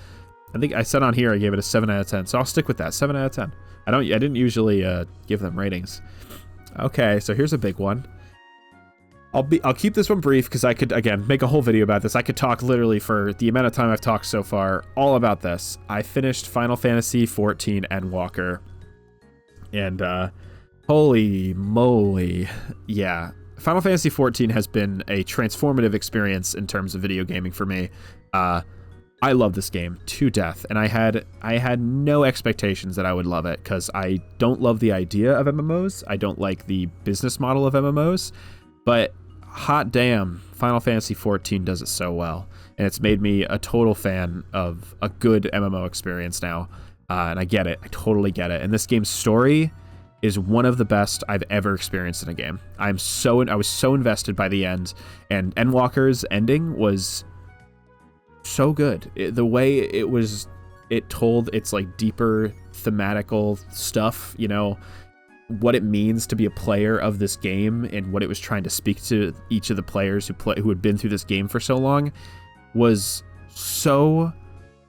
I think I said on here I gave it a 7 out of 10, so I'll stick with that. 7 out of 10. I didn't usually give them ratings. Okay, so here's a big one. I'll keep this one brief because I could, again, make a whole video about this. I could talk literally for the amount of time I've talked so far all about this. I finished Final Fantasy XIV Endwalker, and holy moly, yeah. Final Fantasy XIV has been a transformative experience in terms of video gaming for me. I love this game to death, and I had no expectations that I would love it because I don't love the idea of MMOs. I don't like the business model of MMOs, but hot damn, Final Fantasy XIV does it so well, and it's made me a total fan of a good MMO experience now, and I get it. I totally get it. And this game's story is one of the best I've ever experienced in a game. I was so invested by the end, and Endwalker's ending was so good. The way it told its like deeper thematical stuff, what it means to be a player of this game and what it was trying to speak to each of the players who had been through this game for so long, was so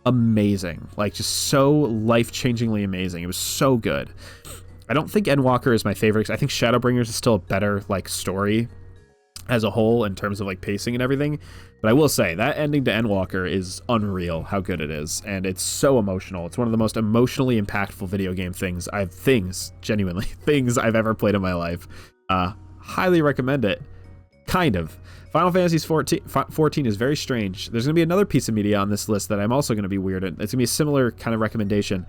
amazing. Like, just so life-changingly amazing. It was so good. I don't think Endwalker is my favorite. I think Shadowbringers is still a better, like, story as a whole in terms of, like, pacing and everything. But I will say, that ending to Endwalker is unreal how good it is. And it's so emotional. It's one of the most emotionally impactful video game things I've ever played in my life. Highly recommend it. Kind of. Final Fantasy 14 is very strange. There's going to be another piece of media on this list that I'm also going to be weird at. It's going to be a similar kind of recommendation.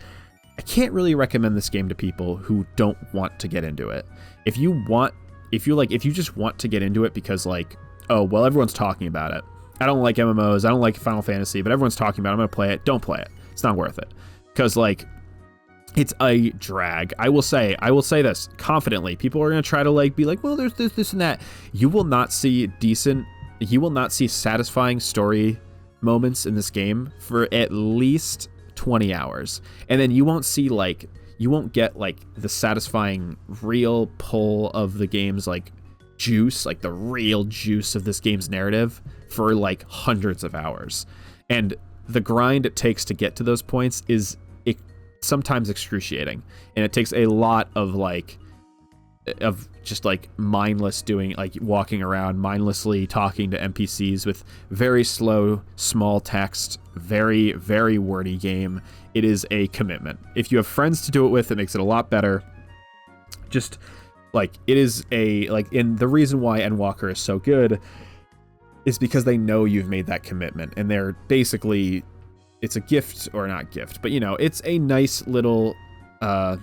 I can't really recommend this game to people who don't want to get into it. If you just want to get into it because, like, oh, well, everyone's talking about it. I don't like MMOs. I don't like Final Fantasy, but everyone's talking about it. I'm going to play it. Don't play it. It's not worth it. Because, like, it's a drag. I will say this confidently. People are going to try to, like, be like, well, there's this and that. You will not see satisfying story moments in this game for at least 20 hours. And then you won't get, like, the satisfying real pull of the game's, like, juice, like the real juice of this game's narrative for, like, hundreds of hours. And the grind it takes to get to those points is sometimes excruciating, and it takes a lot of just like mindless doing, like walking around mindlessly talking to NPCs with very slow small text, very, very wordy game. It is a commitment. If you have friends to do it with, it makes it a lot better. Just like, it is and the reason why Endwalker is so good is because they know you've made that commitment, and they're basically, it's a gift, or not gift, but, you know, it's a nice little, I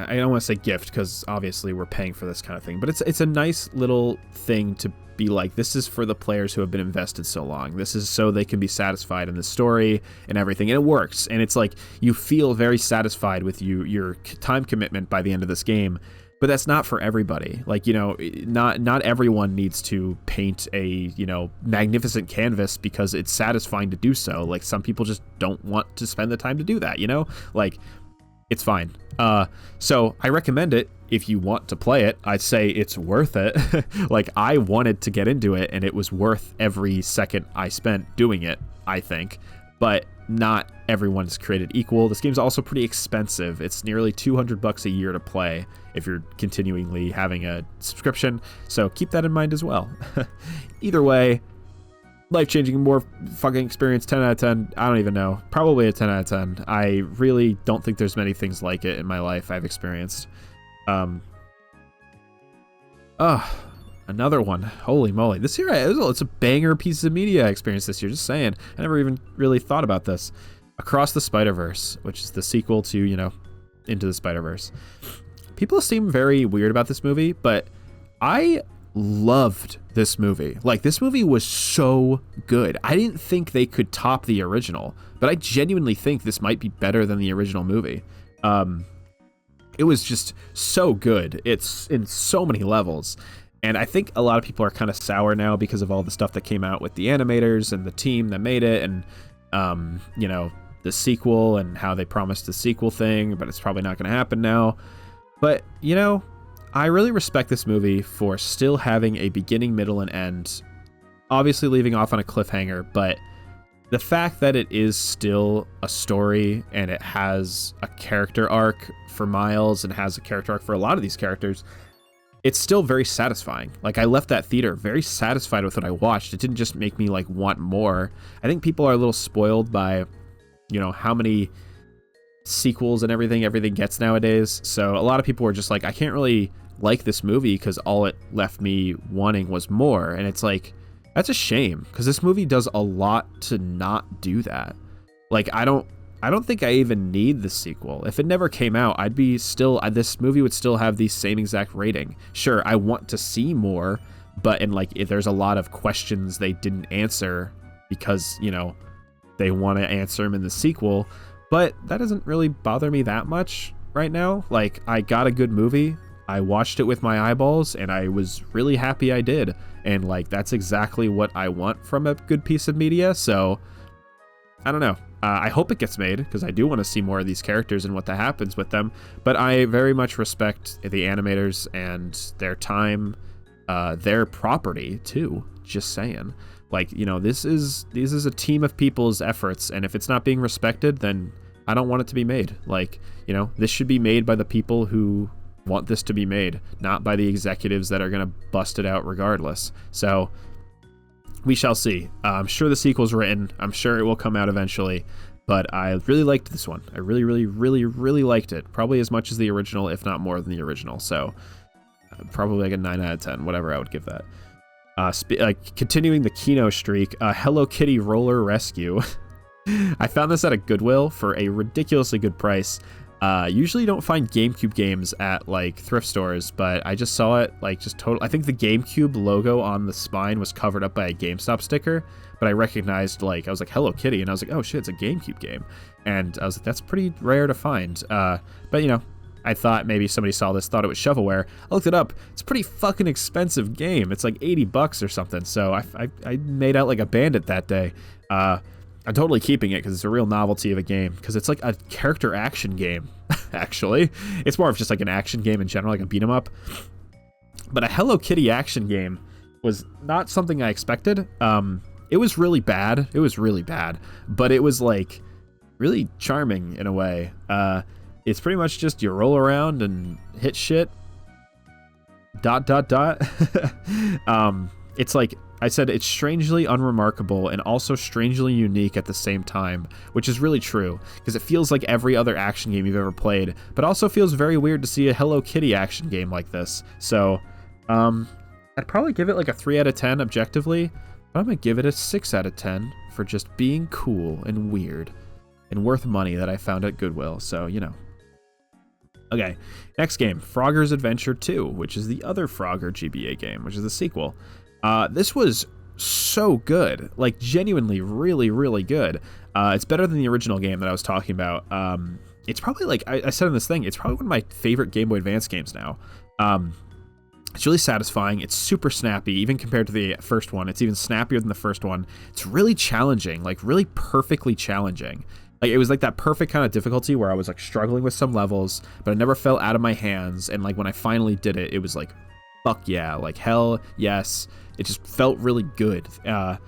don't want to say gift because obviously we're paying for this kind of thing, but it's a nice little thing to be like, this is for the players who have been invested so long. This is so they can be satisfied in the story and everything, and it works. And it's like, you feel very satisfied with your time commitment by the end of this game. But that's not for everybody. Like, you know, not everyone needs to paint a, you know, magnificent canvas because it's satisfying to do so. Like, some people just don't want to spend the time to do that, you know? Like, it's fine. So I recommend it if you want to play it. I'd say it's worth it. Like, I wanted to get into it, and it was worth every second I spent doing it, I think. But not everyone is created equal. This game's also pretty expensive. It's nearly $200 a year to play if you're continually having a subscription, so keep that in mind as well. Either way, life-changing, more fucking experience, 10 out of 10. I don't even know. Probably a 10 out of 10. I really don't think there's many things like it in my life I've experienced. Another one. Holy moly. This year, it's a banger piece of media I experienced this year. Just saying. I never even really thought about this. Across the Spiderverse, which is the sequel to, you know, Into the Spiderverse. People seem very weird about this movie, but I loved this movie. Like, this movie was so good. I didn't think they could top the original, but I genuinely think this might be better than the original movie. It was just so good. It's in so many levels. And I think a lot of people are kind of sour now because of all the stuff that came out with the animators and the team that made it, and, you know, the sequel and how they promised the sequel thing, but it's probably not going to happen now. But, you know, I really respect this movie for still having a beginning, middle, and end. Obviously leaving off on a cliffhanger, but the fact that it is still a story and it has a character arc for Miles and has a character arc for a lot of these characters, it's still very satisfying. Like, I left that theater very satisfied with what I watched. It didn't just make me, like, want more. I think people are a little spoiled by, you know, how many sequels and everything gets nowadays. So a lot of people were just like, I can't really like this movie because all it left me wanting was more. And it's like, that's a shame, because this movie does a lot to not do that. Like, I don't think I even need the sequel. If it never came out, this movie would still have the same exact rating. Sure, I want to see more, but if there's a lot of questions they didn't answer because, you know, they want to answer them in the sequel, but that doesn't really bother me that much right now. Like, I got a good movie. I watched it with my eyeballs, and I was really happy I did. And, like, that's exactly what I want from a good piece of media. So, I don't know. I hope it gets made, because I do want to see more of these characters and what that happens with them. But I very much respect the animators and their time their property too. Just saying. Like, you know, this is a team of people's efforts, and if it's not being respected, then I don't want it to be made. Like, you know, this should be made by the people who want this to be made, not by the executives that are going to bust it out regardless. So we shall see. I'm sure the sequel's written. I'm sure it will come out eventually, but I really liked this one. I really, really, really, really liked it. Probably as much as the original, if not more than the original. So probably like a 9 out of 10, whatever I would give that. Continuing the Kino streak, Hello Kitty Roller Rescue. I found this at a Goodwill for a ridiculously good price. Usually you don't find GameCube games at like thrift stores, but I just saw it like just total. I think the GameCube logo on the spine was covered up by a GameStop sticker, but I recognized, like, I was like Hello Kitty, and I was like, oh shit, it's a GameCube game, and I was like, that's pretty rare to find. But you know, I thought maybe somebody saw this, thought it was shovelware. I looked it up. It's a pretty fucking expensive game. It's like $80 or something. So I made out like a bandit that day. I'm totally keeping it because it's a real novelty of a game, because it's like a character action game, actually. It's more of just like an action game in general, like a beat 'em up. But a Hello Kitty action game was not something I expected. It was really bad. It was really bad, but it was like really charming in a way. It's pretty much just you roll around and hit shit. ... It's like I said, it's strangely unremarkable and also strangely unique at the same time, which is really true, because it feels like every other action game you've ever played, but also feels very weird to see a Hello Kitty action game like this. So, I'd probably give it like a 3 out of 10 objectively, but I'm gonna give it a 6 out of 10 for just being cool and weird and worth money that I found at Goodwill. So, you know. Okay, next game, Frogger's Adventure 2, which is the other Frogger GBA game, which is the sequel. This was so good, like genuinely really, really good. It's better than the original game that I was talking about. It's probably like I said in this thing, it's probably one of my favorite Game Boy Advance games now. It's really satisfying. It's super snappy, even compared to the first one. It's even snappier than the first one. It's really challenging, like really perfectly challenging. Like, it was like that perfect kind of difficulty where I was like struggling with some levels, but it never fell out of my hands. And like when I finally did it, it was like, fuck yeah, like hell yes. It just felt really good. I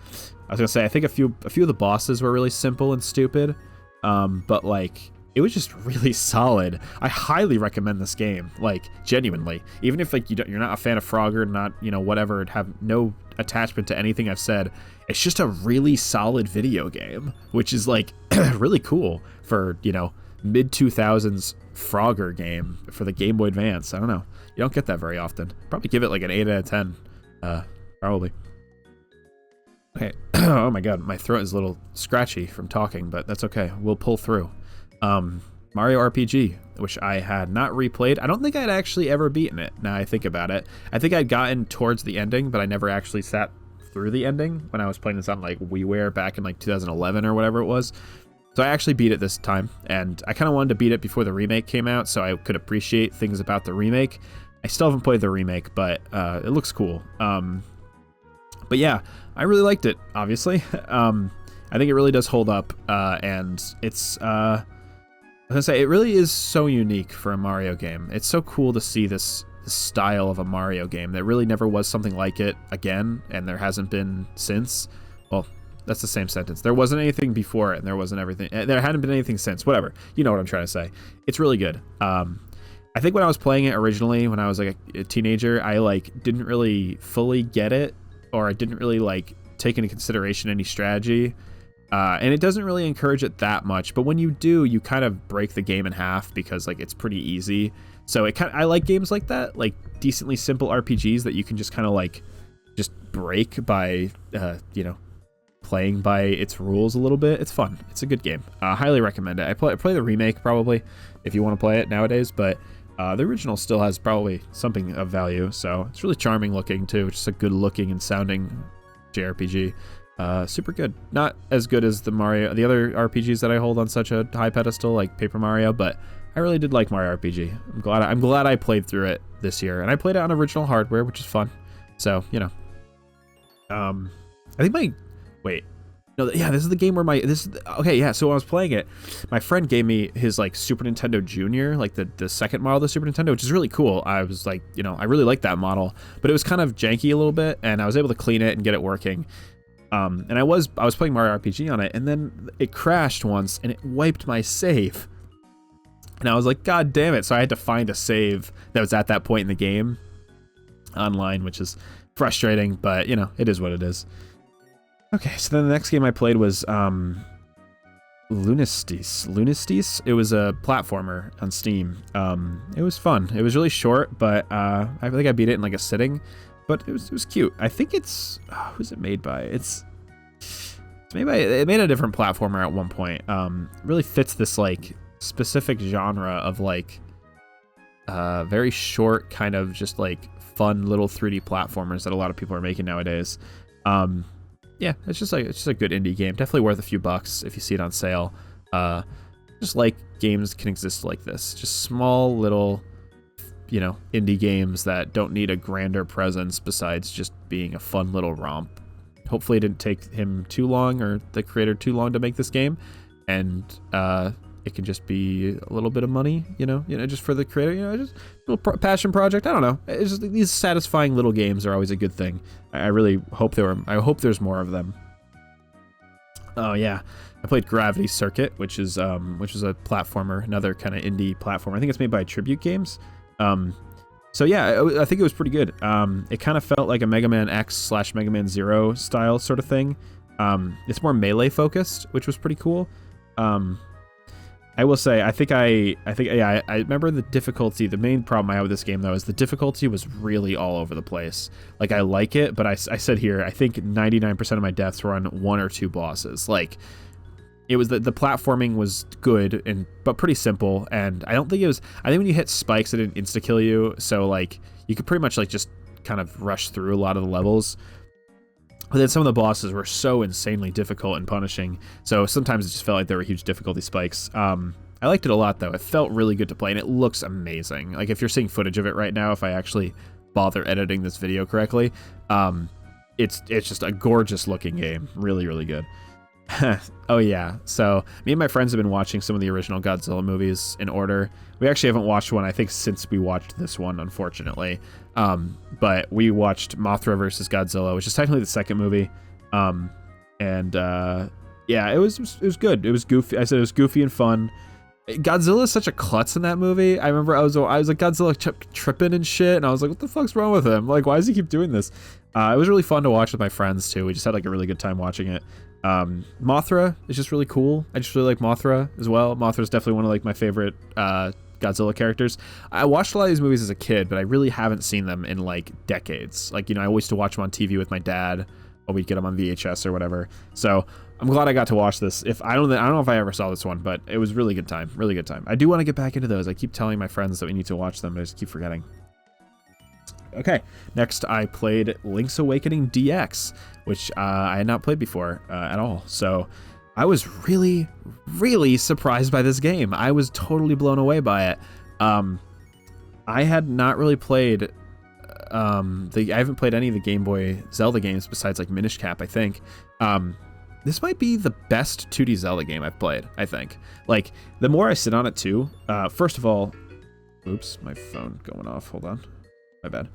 was gonna say, I think a few of the bosses were really simple and stupid, but like it was just really solid. I highly recommend this game, like genuinely. Even if like you're not a fan of Frogger, not, you know, whatever, have no attachment to anything I've said, it's just a really solid video game, which is like really cool for, you know, mid-2000s Frogger game for the Game Boy Advance. I don't know, you don't get that very often. Probably give it like an 8 out of 10, probably. Okay. Oh my god, my throat is a little scratchy from talking, but that's okay, we'll pull through. Mario RPG, which I had not replayed. I don't think I'd actually ever beaten it, now I think about it. I think I'd gotten towards the ending, but I never actually sat through the ending when I was playing this on like WiiWare back in like 2011 or whatever it was. So I actually beat it this time, and I kind of wanted to beat it before the remake came out so I could appreciate things about the remake. I still haven't played the remake, but it looks cool. But yeah, I really liked it, obviously. I think it really does hold up, and it's... I was gonna say, it really is so unique for a Mario game. It's so cool to see this style of a Mario game. There really never was something like it again, and there hasn't been since. Well, that's the same sentence. There wasn't anything before it, and there wasn't everything. There hadn't been anything since. Whatever. You know what I'm trying to say. It's really good. I think when I was playing it originally, when I was like a teenager, I like didn't really fully get it, or I didn't really like take into consideration any strategy. And it doesn't really encourage it that much, but when you do, you kind of break the game in half because like it's pretty easy. So I like games like that, like decently simple RPGs that you can just kind of like just break by you know, playing by its rules a little bit. It's fun. It's a good game. Highly recommend it. I play the remake probably if you want to play it nowadays, but the original still has probably something of value. So it's really charming looking too. Just a good looking and sounding JRPG. Super good. Not as good as the other RPGs that I hold on such a high pedestal, like Paper Mario, but I really did like Mario RPG. I'm glad I played through it this year, and I played it on original hardware, which is fun. So, you know. I think No, yeah, this is the game where okay, yeah, so when I was playing it, my friend gave me his, like, Super Nintendo Junior, like, the second model of the Super Nintendo, which is really cool. I was like, you know, I really like that model, but it was kind of janky a little bit, and I was able to clean it and get it working. And I was playing Mario RPG on it, and then it crashed once, and it wiped my save. And I was like, God damn it. So I had to find a save that was at that point in the game online, which is frustrating, but, you know, it is what it is. Okay, so then the next game I played was Lunistice. It was a platformer on Steam. It was fun. It was really short, but I think I beat it in like a sitting. But it was cute. I think it's who's it made by? It's made by, it made a different platformer at one point. Really fits this like specific genre of like very short kind of just like fun little 3D platformers that a lot of people are making nowadays. Yeah, it's just a good indie game. Definitely worth a few bucks if you see it on sale. Just like games can exist like this. Just small little, you know, indie games that don't need a grander presence besides just being a fun little romp. Hopefully it didn't take him too long or the creator too long to make this game. And it can just be a little bit of money, you know, just for the creator, you know, just a little passion project. I don't know. It's just, these satisfying little games are always a good thing. I really hope I hope there's more of them. Oh yeah, I played Gravity Circuit, which is a platformer, another kind of indie platformer. I think it's made by Tribute Games. So yeah, I think it was pretty good. It kind of felt like a Mega Man X / Mega Man Zero style sort of thing. It's more melee focused, which was pretty cool. I will say, I think I remember the difficulty. The main problem I had with this game, though, is the difficulty was really all over the place. Like, I like it, but I said here, I think 99% of my deaths were on 1 or 2 bosses. Like, it was the platforming was good but pretty simple, and I think when you hit spikes, it didn't insta kill you, so like you could pretty much like just kind of rush through a lot of the levels. But then some of the bosses were so insanely difficult and punishing, so sometimes it just felt like there were huge difficulty spikes. I liked it a lot, though. It felt really good to play, and it looks amazing. Like, if you're seeing footage of it right now, if I actually bother editing this video correctly, it's just a gorgeous-looking game. Really, really good. Oh, yeah. So, me and my friends have been watching some of the original Godzilla movies in order. We actually haven't watched one, I think, since we watched this one, unfortunately. But we watched Mothra vs. Godzilla, which is technically the second movie. Yeah, it was good. It was goofy. I said it was goofy and fun. Godzilla is such a klutz in that movie. I remember I was like, Godzilla kept tripping and shit, and I was like, what the fuck's wrong with him? Like, why does he keep doing this? It was really fun to watch with my friends, too. We just had, like, a really good time watching it. Mothra is just really cool. I just really like Mothra as well. Mothra is definitely one of, like, my favorite Godzilla characters. I watched a lot of these movies as a kid, but I really haven't seen them in, like, decades. Like, you know, I always used to watch them on TV with my dad, or we'd get them on VHS or whatever. So I'm glad I got to watch this. I don't know if I ever saw this one, but it was really good time. Really good time. I do want to get back into those. I keep telling my friends that we need to watch them, but I just keep forgetting. Okay, next I played Link's Awakening DX, which I had not played before at all. So I was really, really surprised by this game. I was totally blown away by it. I had not really played I haven't played any of the Game Boy Zelda games besides like Minish Cap, I think. This might be the best 2D Zelda game I've played, I think. Like, the more I sit on it too, first of all, oops, my phone going off, hold on, my bad.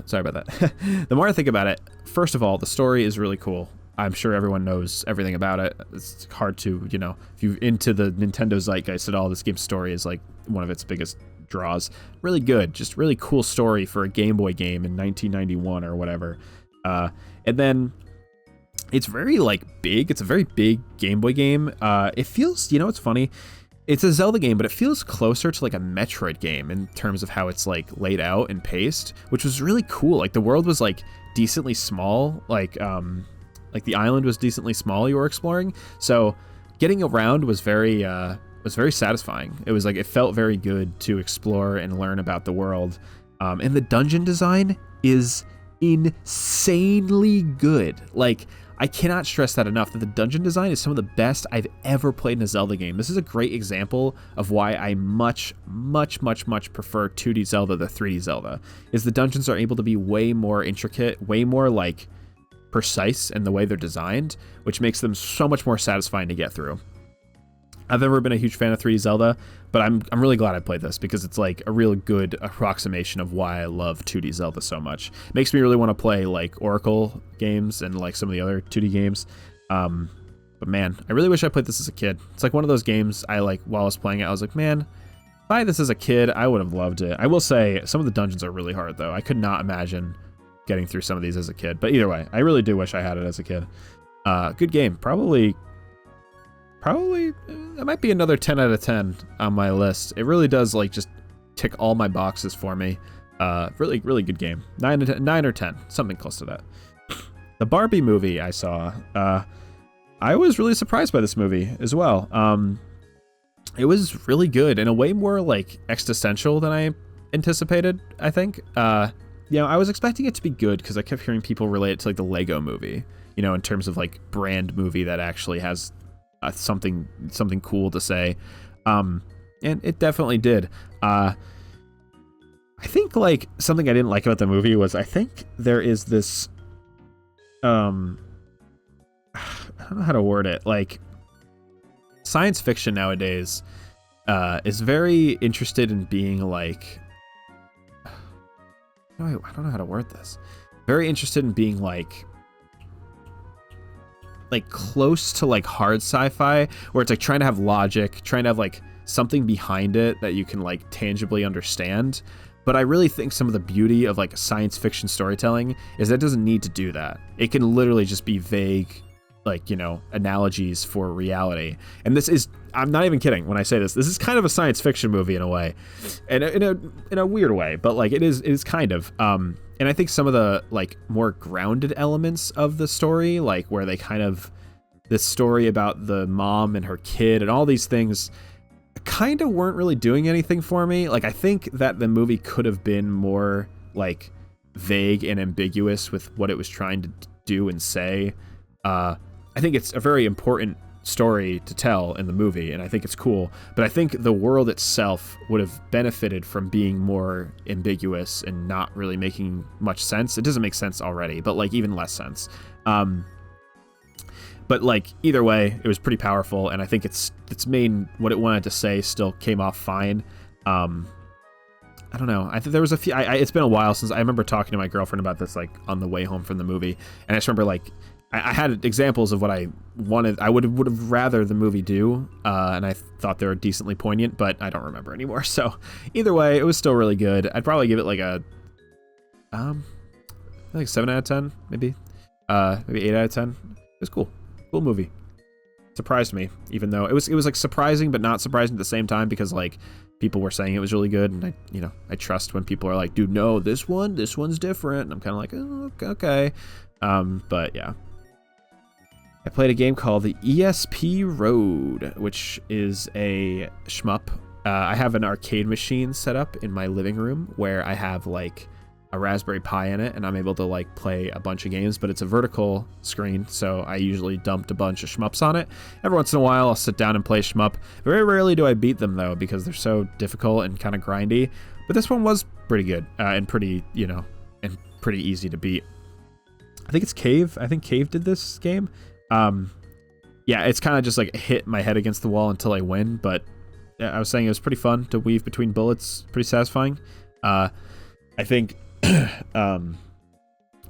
Sorry about that. The more I think about it, first of all, the story is really cool. I'm sure everyone knows everything about it. It's hard to, you know, if you're into the Nintendo zeitgeist at all, this game's story is like one of its biggest draws. Really good, just really cool story for a Game Boy game in 1991 or whatever. And then it's very like big. It's a very big Game Boy game. It feels, you know, it's funny. It's a Zelda game, but it feels closer to like a Metroid game in terms of how it's like laid out and paced, which was really cool. Like the world was like decently small. Like the island was decently small you were exploring. So getting around was very satisfying. It was like, it felt very good to explore and learn about the world. And the dungeon design is insanely good. Like, I cannot stress that enough, that the dungeon design is some of the best I've ever played in a Zelda game. This is a great example of why I much prefer 2D Zelda to 3D Zelda, is the dungeons are able to be way more intricate, way more like precise in the way they're designed, which makes them so much more satisfying to get through. I've never been a huge fan of 3D Zelda, but I'm really glad I played this because it's like a real good approximation of why I love 2D Zelda so much. It makes me really want to play like Oracle games and like some of the other 2D games. But man, I really wish I played this as a kid. It's like one of those games I like while I was playing it, I was like, man, if I had this as a kid, I would have loved it. I will say some of the dungeons are really hard though. I could not imagine getting through some of these as a kid. But either way, I really do wish I had it as a kid. Good game. Probably it might be another 10 out of 10 on my list. It really does like just tick all my boxes for me. Really, really good game. 9 or 10, something close to that. The Barbie movie I saw, I was really surprised by this movie as well. It was really good and a way more like existential than I anticipated, I think. I was expecting it to be good because I kept hearing people relate it to like the Lego movie, in terms of like brand movie that actually has something cool to say. And it definitely did. I think like something I didn't like about the movie was I think there is this I don't know how to word it. Like science fiction nowadays is very interested in being like I don't know how to word this. Very interested in being like close to like hard sci-fi, where it's like trying to have logic, trying to have like something behind it that you can like tangibly understand. But I really think some of the beauty of like science fiction storytelling is that it doesn't need to do that. It can literally just be vague, like, analogies for reality. And this is, I'm not even kidding when I say this is kind of a science fiction movie in a way, and in a weird way, but like it is kind of, and I think some of the like more grounded elements of the story, like where they kind of, this story about the mom and her kid and all these things kind of weren't really doing anything for me. Like I think that the movie could have been more like vague and ambiguous with what it was trying to do and say. I think it's a very important story to tell in the movie, and I think it's cool, but I think the world itself would have benefited from being more ambiguous and not really making much sense. It doesn't make sense already, but like even less sense. But like either way, it was pretty powerful, and I think its main, what it wanted to say, still came off fine. I don't know. I think there was a few. It's been a while since I remember talking to my girlfriend about this, like on the way home from the movie, and I just remember like I had examples of what I wanted. I would have rather the movie do, and I thought they were decently poignant, but I don't remember anymore. So either way, it was still really good. I'd probably give it like a 7 out of 10, maybe 8 out of 10. It was cool movie. Surprised me, even though it was like surprising but not surprising at the same time, because like people were saying it was really good, and I trust when people are like, dude, no, this one's different, and I'm kind of like, oh, okay. But yeah, I played a game called the ESP Road, which is a shmup. I have an arcade machine set up in my living room where I have like a Raspberry Pi in it, and I'm able to like play a bunch of games, but it's a vertical screen, so I usually dumped a bunch of shmups on it. Every once in a while I'll sit down and play shmup. Very rarely do I beat them though, because they're so difficult and kind of grindy, but this one was pretty good, and pretty, and pretty easy to beat. I think it's Cave. I think Cave did this game. Yeah, it's kind of just like hit my head against the wall until I win, but yeah, I was saying it was pretty fun to weave between bullets, pretty satisfying. I think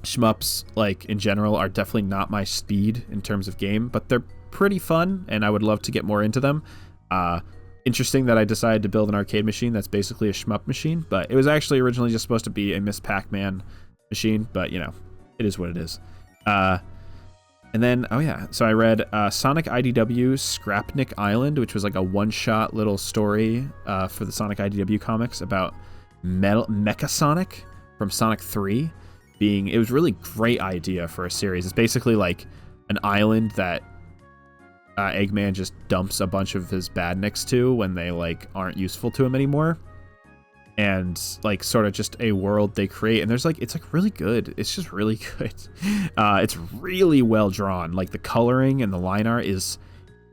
shmups, like in general, are definitely not my speed in terms of game, but they're pretty fun, and I would love to get more into them. Interesting that I decided to build an arcade machine that's basically a shmup machine, but it was actually originally just supposed to be a Miss Pac-Man machine, but it is what it is. And then, oh yeah, so I read Sonic IDW's Scrapnik Island, which was like a one-shot little story for the Sonic IDW comics about Mecha Sonic from Sonic 3 being, it was really great idea for a series. It's basically like an island that Eggman just dumps a bunch of his badniks to when they like aren't useful to him anymore, and like sort of just a world they create, and there's like, it's like really good. It's just really good. It's really well drawn. Like the coloring and the line art is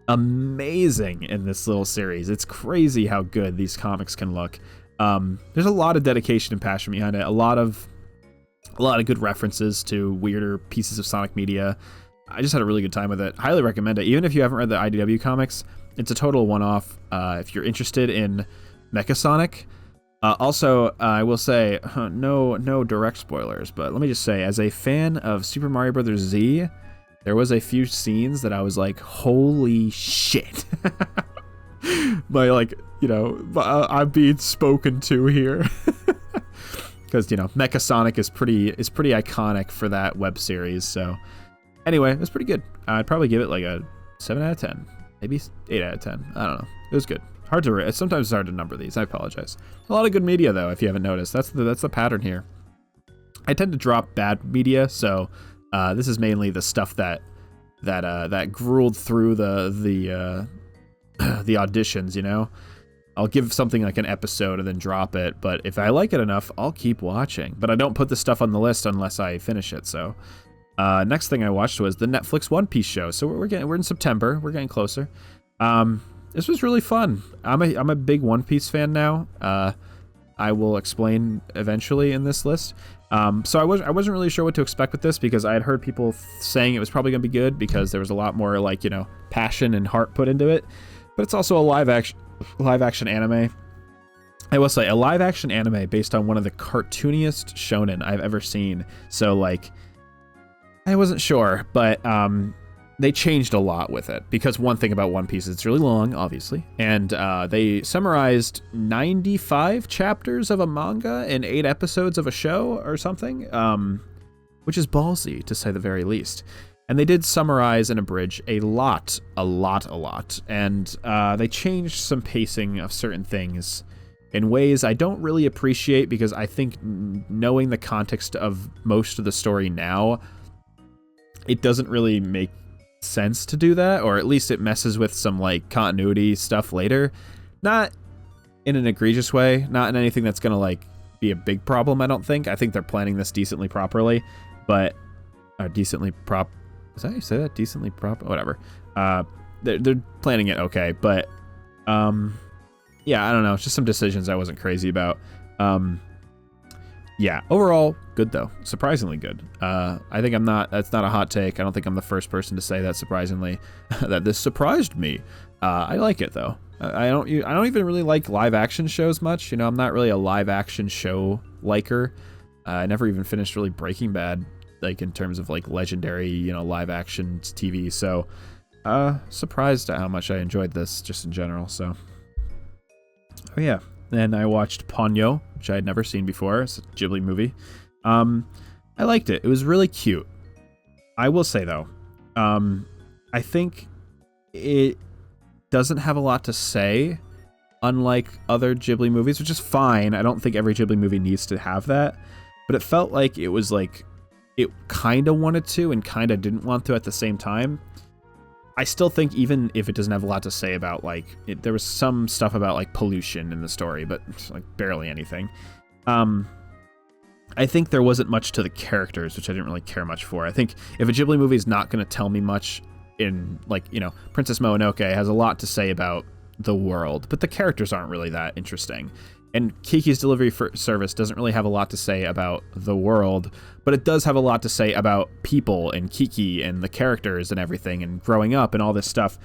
amazing in this little series. It's crazy how good these comics can look. There's a lot of dedication and passion behind it. A lot of A lot of good references to weirder pieces of Sonic media. I just had a really good time with it. Highly recommend it. Even if you haven't read the IDW comics, it's a total one-off if you're interested in Mecha Sonic. Also, I will say, no direct spoilers, but let me just say, as a fan of Super Mario Bros. Z, there was a few scenes that I was like, holy shit. I'm being spoken to here. Because, Mecha Sonic is pretty iconic for that web series, so... Anyway, it was pretty good. I'd probably give it like a 7 out of 10. Maybe 8 out of 10. I don't know. It was good. Hard to sometimes it's hard to number these. I apologize. A lot of good media though, if you haven't noticed. That's the pattern here. I tend to drop bad media, so this is mainly the stuff that grueled through the auditions, I'll give something like an episode and then drop it, but if I like it enough, I'll keep watching. But I don't put this stuff on the list unless I finish it, so next thing I watched was the Netflix One Piece show. So we're in September. We're getting closer. This was really fun. I'm a big One Piece fan now. I will explain eventually in this list. So I wasn't really sure what to expect with this because I had heard people saying it was probably gonna be good because there was a lot more passion and heart put into it. But it's also a live action anime. I will say a live action anime based on one of the cartooniest shonen I've ever seen. So I wasn't sure, but they changed a lot with it because one thing about One Piece is it's really long, obviously, and they summarized 95 chapters of a manga in 8 episodes of a show or something, which is ballsy to say the very least. And they did summarize and abridge a lot, and they changed some pacing of certain things in ways I don't really appreciate because I think knowing the context of most of the story now, it doesn't really make sense to do that, or at least it messes with some continuity stuff later. Not in an egregious way, not in anything that's gonna be a big problem, I don't think. I think they're planning this decently properly, but decently prop is that how you say that? Decently prop whatever. They're planning it okay, but yeah, I don't know, it's just some decisions I wasn't crazy about. Yeah, overall, good though. Surprisingly good. I think that's not a hot take. I don't think I'm the first person to say that surprisingly, that this surprised me. I like it though. I don't even really like live action shows much. I'm not really a live action show liker. I never even finished really Breaking Bad, in terms of legendary, live action TV. So, surprised at how much I enjoyed this just in general. So, oh yeah. Then I watched Ponyo, which I had never seen before. It's a Ghibli movie. I liked it. It was really cute. I will say, though, I think it doesn't have a lot to say, unlike other Ghibli movies, which is fine. I don't think every Ghibli movie needs to have that. But it felt like it was it kind of wanted to and kind of didn't want to at the same time. I still think even if it doesn't have a lot to say about there was some stuff about pollution in the story, but barely anything. I think there wasn't much to the characters, which I didn't really care much for. I think if a Ghibli movie is not going to tell me much in Princess Mononoke has a lot to say about the world, but the characters aren't really that interesting. And Kiki's Delivery Service doesn't really have a lot to say about the world, but it does have a lot to say about people and Kiki and the characters and everything and growing up and all this stuff.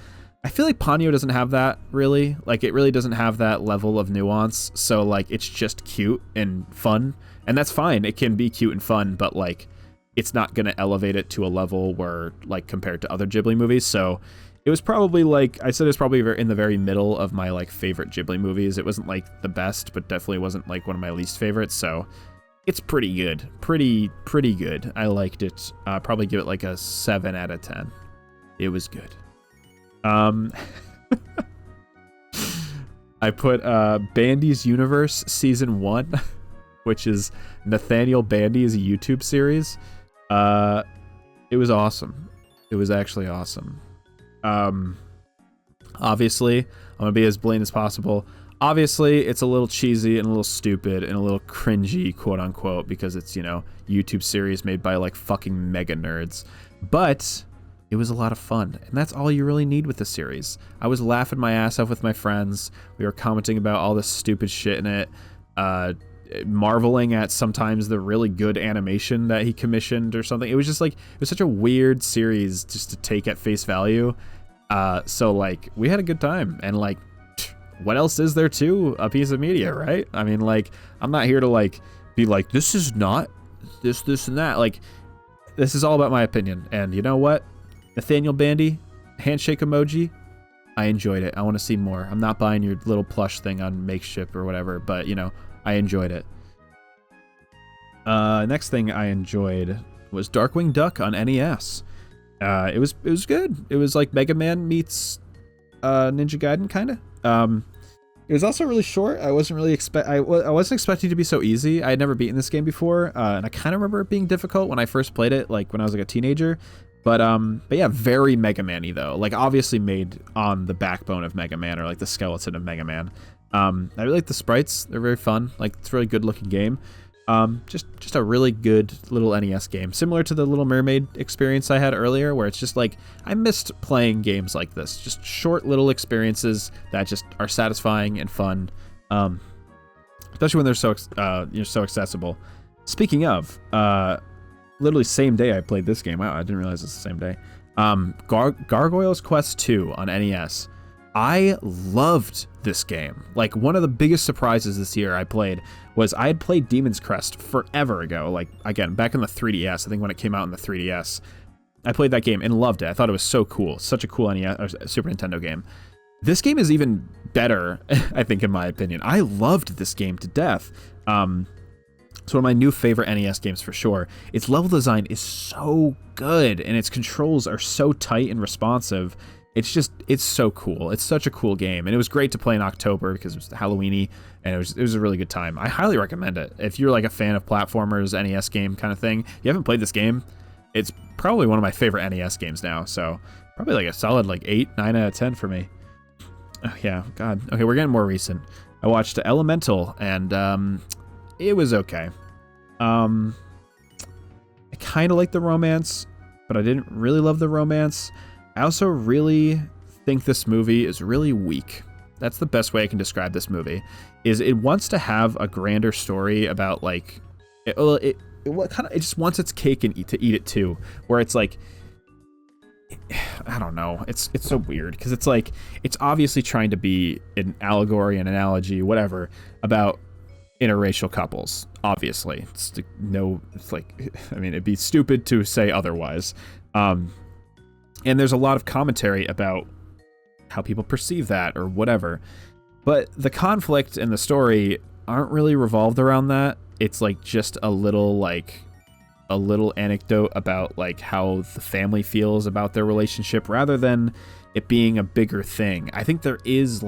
I feel like Ponyo doesn't have that, really. It really doesn't have that level of nuance, so, it's just cute and fun. And that's fine. It can be cute and fun, but, it's not going to elevate it to a level where, compared to other Ghibli movies, so... It was probably I said it was probably in the very middle of my favorite Ghibli movies. It wasn't the best, but definitely wasn't one of my least favorites. So it's pretty good, pretty good. I liked it. Probably give it a 7 out of 10. It was good. I put Bandy's Universe Season 1, which is Nathaniel Bandy's YouTube series. It was awesome. It was actually awesome. Obviously, I'm gonna be as blatant as possible. Obviously, it's a little cheesy and a little stupid and a little cringy, quote unquote, because it's, YouTube series made by fucking mega nerds. But it was a lot of fun, and that's all you really need with the series. I was laughing my ass off with my friends. We were commenting about all this stupid shit in it. marveling at sometimes the really good animation that he commissioned or something. It was just like, it was such a weird series just to take at face value. So like we had a good time, and like what else is there to a piece of media, right? I mean, like, I'm not here to like be like, this is not this and that. Like, this is all about my opinion. And you know what, Nathaniel Bandy, handshake emoji, I enjoyed it. I want to see more. I'm not buying your little plush thing on Makeship or whatever, but you know, I enjoyed it. Next thing I enjoyed was Darkwing Duck on NES. It was good. It was like Mega Man meets Ninja Gaiden kind of. It was also really short. I wasn't expecting it to be so easy. I had never beaten this game before, and I kind of remember it being difficult when I first played it, like when I was like a teenager. But yeah, very Mega Man-y though. Like obviously made on the backbone of Mega Man, or like the skeleton of Mega Man. I really like the sprites. They're very fun. Like it's a really good looking game. Just a really good little NES game, similar to the Little Mermaid experience I had earlier, where it's just like, I missed playing games like this, just short little experiences that just are satisfying and fun, especially when they're so so accessible. Speaking of, literally same day I played this game. Wow, I didn't realize it's the same day. Gargoyles Quest 2 on NES. I loved this game. Like, one of the biggest surprises this year I played was I had played Demon's Crest forever ago. Like, again, back in the 3DS, I think when it came out in the 3DS. I played that game and loved it. I thought it was so cool. Such a cool NES, or Super Nintendo game. This game is even better, I think, in my opinion. I loved this game to death. It's one of my new favorite NES games for sure. Its level design is so good, and its controls are so tight and responsive. It's so cool. It's such a cool game, and it was great to play in October because it was Halloween-y, and it was a really good time. I highly recommend it. If you're like a fan of platformers, NES game kind of thing, you haven't played this game, it's probably one of my favorite NES games now, so probably like a solid like 8, 9 out of 10 for me. Oh yeah, God. Okay, we're getting more recent. I watched Elemental, and it was okay. I kind of like the romance, but I didn't really love the romance. I also really think this movie is really weak. That's the best way I can describe this movie. Is it wants to have a grander story about like, it just wants its cake and eat it too. Where it's like, I don't know. It's so weird because it's like, it's obviously trying to be an allegory, an analogy, whatever, about interracial couples. Obviously, it's like, I mean, it'd be stupid to say otherwise. And there's a lot of commentary about how people perceive that or whatever. But the conflict and the story aren't really revolved around that. It's like just a little anecdote about like how the family feels about their relationship rather than it being a bigger thing. I think there is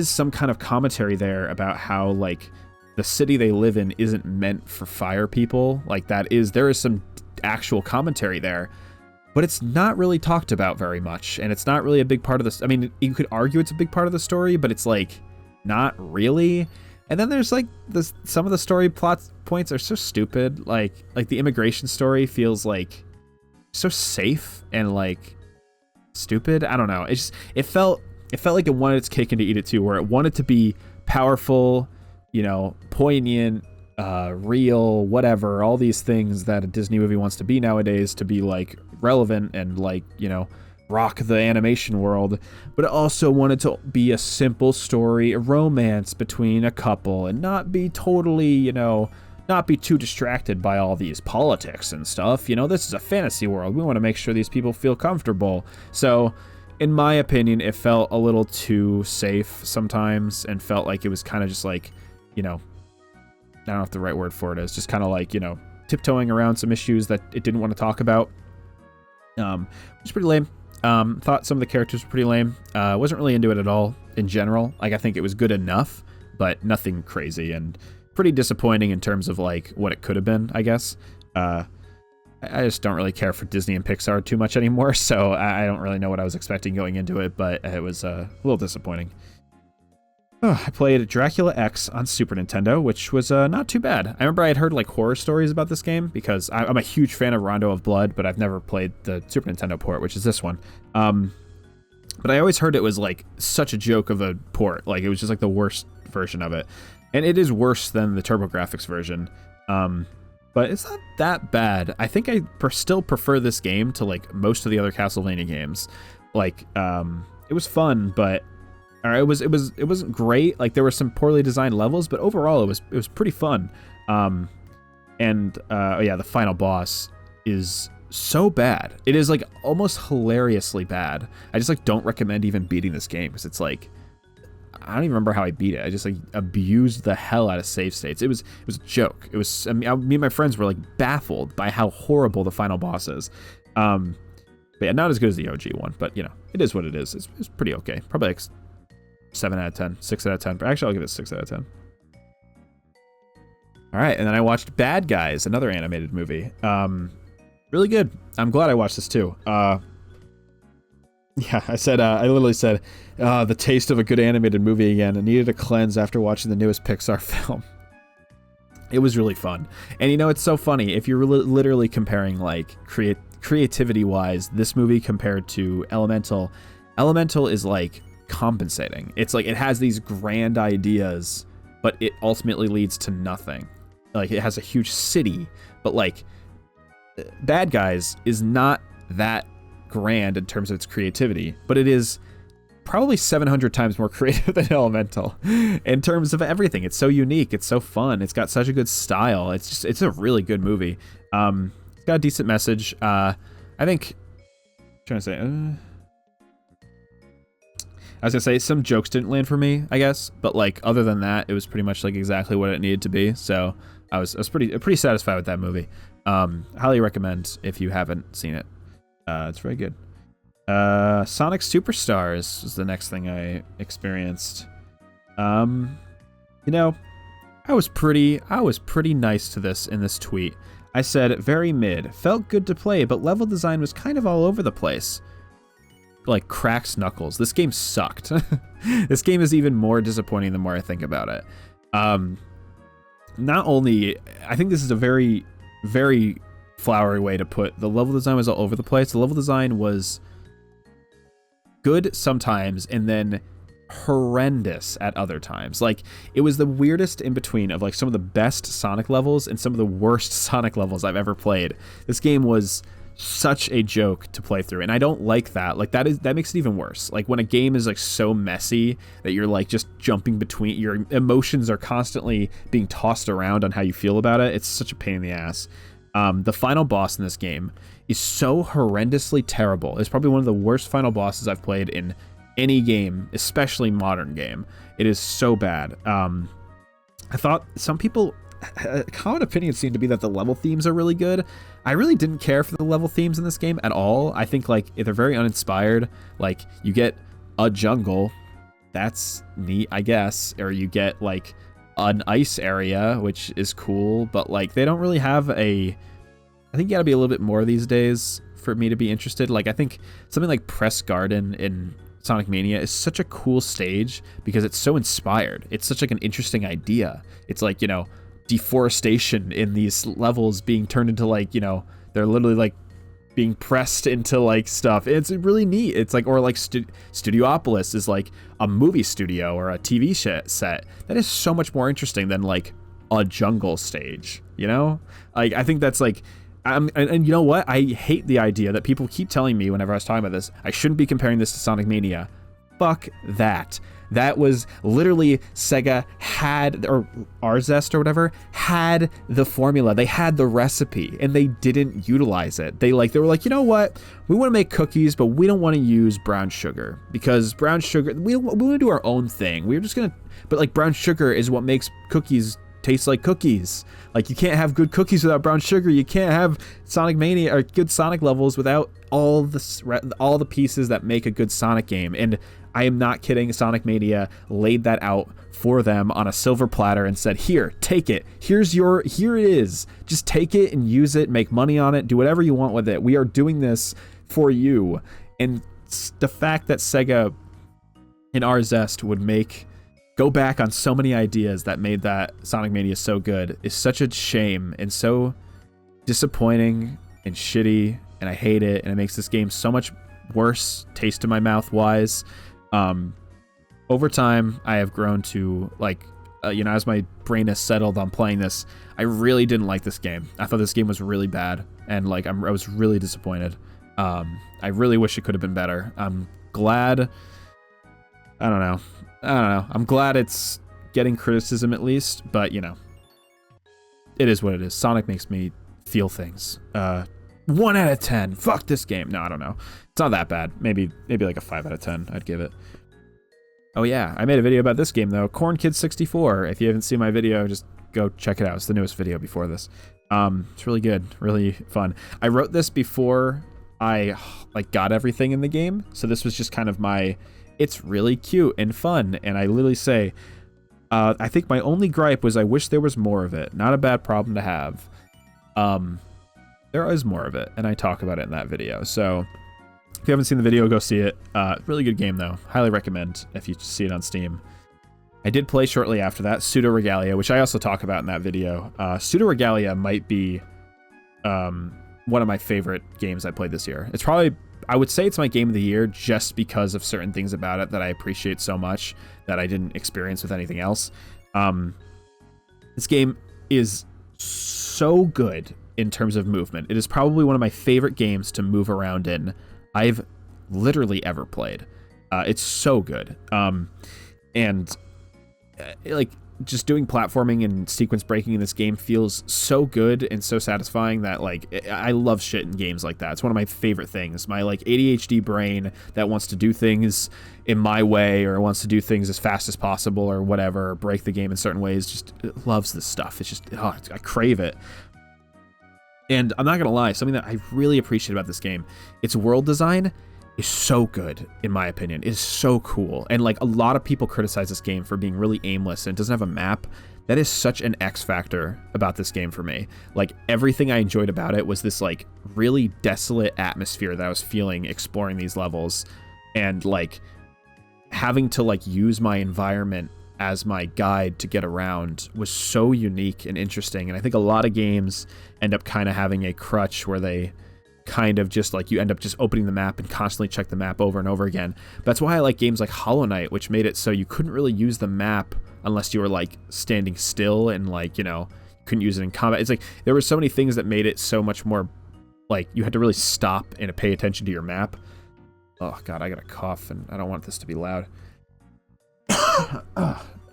some kind of commentary there about how like the city they live in isn't meant for fire people. Like there is some actual commentary there. But it's not really talked about very much, and it's not really a big part of this. I mean, you could argue it's a big part of the story, but it's like not really. And then there's like some of the story plot points are so stupid. Like the immigration story feels like so safe and like stupid. I don't know. It felt like it wanted its cake and to eat it too, where it wanted to be powerful, you know, poignant, real, whatever, all these things that a Disney movie wants to be nowadays, to be like relevant and like, you know, rock the animation world. But it also wanted to be a simple story, a romance between a couple, and not be totally, you know, not be too distracted by all these politics and stuff. You know, this is a fantasy world. We want to make sure these people feel comfortable. So in my opinion, it felt a little too safe sometimes, and felt like it was kind of just like, you know, I don't know if the right word for it is, just kind of like, you know, tiptoeing around some issues that it didn't want to talk about. Which is pretty lame. Thought some of the characters were pretty lame. Wasn't really into it at all in general. Like, I think it was good enough, but nothing crazy, and pretty disappointing in terms of like what it could have been, I guess. I just don't really care for Disney and Pixar too much anymore, so I don't really know what I was expecting going into it, but it was a little disappointing. I played Dracula X on Super Nintendo, which was not too bad. I remember I had heard like horror stories about this game because I'm a huge fan of Rondo of Blood, but I've never played the Super Nintendo port, which is this one. But I always heard it was like such a joke of a port. Like, it was just like the worst version of it. And it is worse than the TurboGrafx version. But it's not that bad. I think I still prefer this game to like most of the other Castlevania games. Like, it was fun, but it wasn't great. Like there were some poorly designed levels, but overall it was pretty fun. Oh yeah, the final boss is so bad. It is like almost hilariously bad. I just like don't recommend even beating this game because it's like, I don't even remember how I beat it. I just like abused the hell out of save states. It was a joke. It was, I mean, me and my friends were like baffled by how horrible the final boss is. But yeah, not as good as the OG one, but you know, it is what it is. It's pretty okay. Probably like 7 out of 10, 6 out of 10. But actually, I'll give it 6 out of 10. All right, and then I watched Bad Guys, another animated movie. Really good. I'm glad I watched this too. Yeah, I literally said, the taste of a good animated movie again. I needed a cleanse after watching the newest Pixar film. It was really fun. And you know, it's so funny. If you're literally comparing like creativity-wise, this movie compared to Elemental is like compensating. It's like it has these grand ideas, but it ultimately leads to nothing. Like it has a huge city, but like Bad Guys is not that grand in terms of its creativity, but it is probably 700 times more creative than Elemental in terms of everything. It's so unique, it's so fun, it's got such a good style. It's a really good movie. It's got a decent message. I think I was gonna say some jokes didn't land for me, I guess, but like other than that, it was pretty much like exactly what it needed to be. So I was pretty satisfied with that movie. Highly recommend if you haven't seen it. It's very good. Sonic Superstars is the next thing I experienced. You know, I was pretty nice to this in this tweet. I said, very mid. Felt good to play, but level design was kind of all over the place. Like, cracks knuckles. This game sucked. This game is even more disappointing the more I think about it. Not only, I think this is a very, very flowery way to put the level design was all over the place. The level design was good sometimes and then horrendous at other times. Like it was the weirdest in between of like some of the best Sonic levels and some of the worst Sonic levels I've ever played. This game was such a joke to play through, and I don't like that. Like that makes it even worse. Like when a game is like so messy that you're like just jumping between, your emotions are constantly being tossed around on how you feel about it. It's such a pain in the ass. The final boss in this game is so horrendously terrible. It's probably one of the worst final bosses I've played in any game, especially modern game. It is so bad. I thought some people, common opinion seemed to be that the level themes are really good. I really didn't care for the level themes in this game at all. I think like they're very uninspired. Like you get a jungle, that's neat, I guess, or you get like an ice area, which is cool, but like they don't really have I think you gotta be a little bit more these days for me to be interested. Like I think something like Press Garden in Sonic Mania is such a cool stage because it's so inspired. It's such like an interesting idea. It's like, you know, deforestation in these levels being turned into like, you know, they're literally like being pressed into like stuff. It's really neat. It's like, or like Studiopolis is like a movie studio or a TV set. That is so much more interesting than like a jungle stage, you know? Like, I think that's like, and you know what? I hate the idea that people keep telling me whenever I was talking about this, I shouldn't be comparing this to Sonic Mania. Fuck that. That was literally Sega had, or Arzest or whatever, had the formula. They had the recipe and they didn't utilize it. They were like, you know what? We want to make cookies, but we don't want to use brown sugar because brown sugar, we want to do our own thing. We're just going to, but like brown sugar is what makes cookies taste like cookies. Like you can't have good cookies without brown sugar. You can't have Sonic Mania or good Sonic levels without all the pieces that make a good Sonic game. And I am not kidding. Sonic Mania laid that out for them on a silver platter and said, here, take it. Here it is. Just take it and use it, make money on it, do whatever you want with it. We are doing this for you. And the fact that Sega and Arzest would go back on so many ideas that made that Sonic Mania so good is such a shame and so disappointing and shitty, and I hate it, and it makes this game so much worse taste in my mouth wise. Over time I have grown to like you know, as my brain has settled on playing this, I really didn't like this game. I thought this game was really bad, and like I was really disappointed. I really wish it could have been better. I'm glad. I don't know. I'm glad it's getting criticism at least, but you know, it is what it is. Sonic makes me feel things. 1 out of 10. Fuck this game. No, I don't know. It's not that bad. Maybe like a 5 out of 10. I'd give it. Oh yeah, I made a video about this game though. Corn Kid 64. If you haven't seen my video, just go check it out. It's the newest video before this. It's really good, really fun. I wrote this before I like got everything in the game, so this was just kind of my. It's really cute and fun, and I literally say, I think my only gripe was I wish there was more of it. Not a bad problem to have. There is more of it, and I talk about it in that video. So if you haven't seen the video, go see it. Really good game though. Highly recommend if you see it on Steam. I did play shortly after that Pseudoregalia, which I also talk about in that video. Pseudoregalia might be one of my favorite games I played this year. It's probably, I would say it's my game of the year just because of certain things about it that I appreciate so much that I didn't experience with anything else. This game is so good in terms of movement. It is probably one of my favorite games to move around in I've literally ever played. It's so good. And like just doing platforming and sequence breaking in this game feels so good and so satisfying that like I love shit in games like that. It's one of my favorite things. My like ADHD brain that wants to do things in my way or wants to do things as fast as possible or whatever, or break the game in certain ways, just loves this stuff. It's just, I crave it. And I'm not gonna lie, something that I really appreciate about this game, its world design is so good, in my opinion. It is so cool. And like a lot of people criticize this game for being really aimless and it doesn't have a map. That is such an X factor about this game for me. Like everything I enjoyed about it was this like really desolate atmosphere that I was feeling exploring these levels, and like having to like use my environment as my guide to get around was so unique and interesting. And I think a lot of games end up kind of having a crutch where they kind of just like you end up just opening the map and constantly check the map over and over again. But that's why I like games like Hollow Knight, which made it so you couldn't really use the map unless you were like standing still and like, you know, couldn't use it in combat. It's like there were so many things that made it so much more like you had to really stop and pay attention to your map. Oh god, I got a cough and I don't want this to be loud.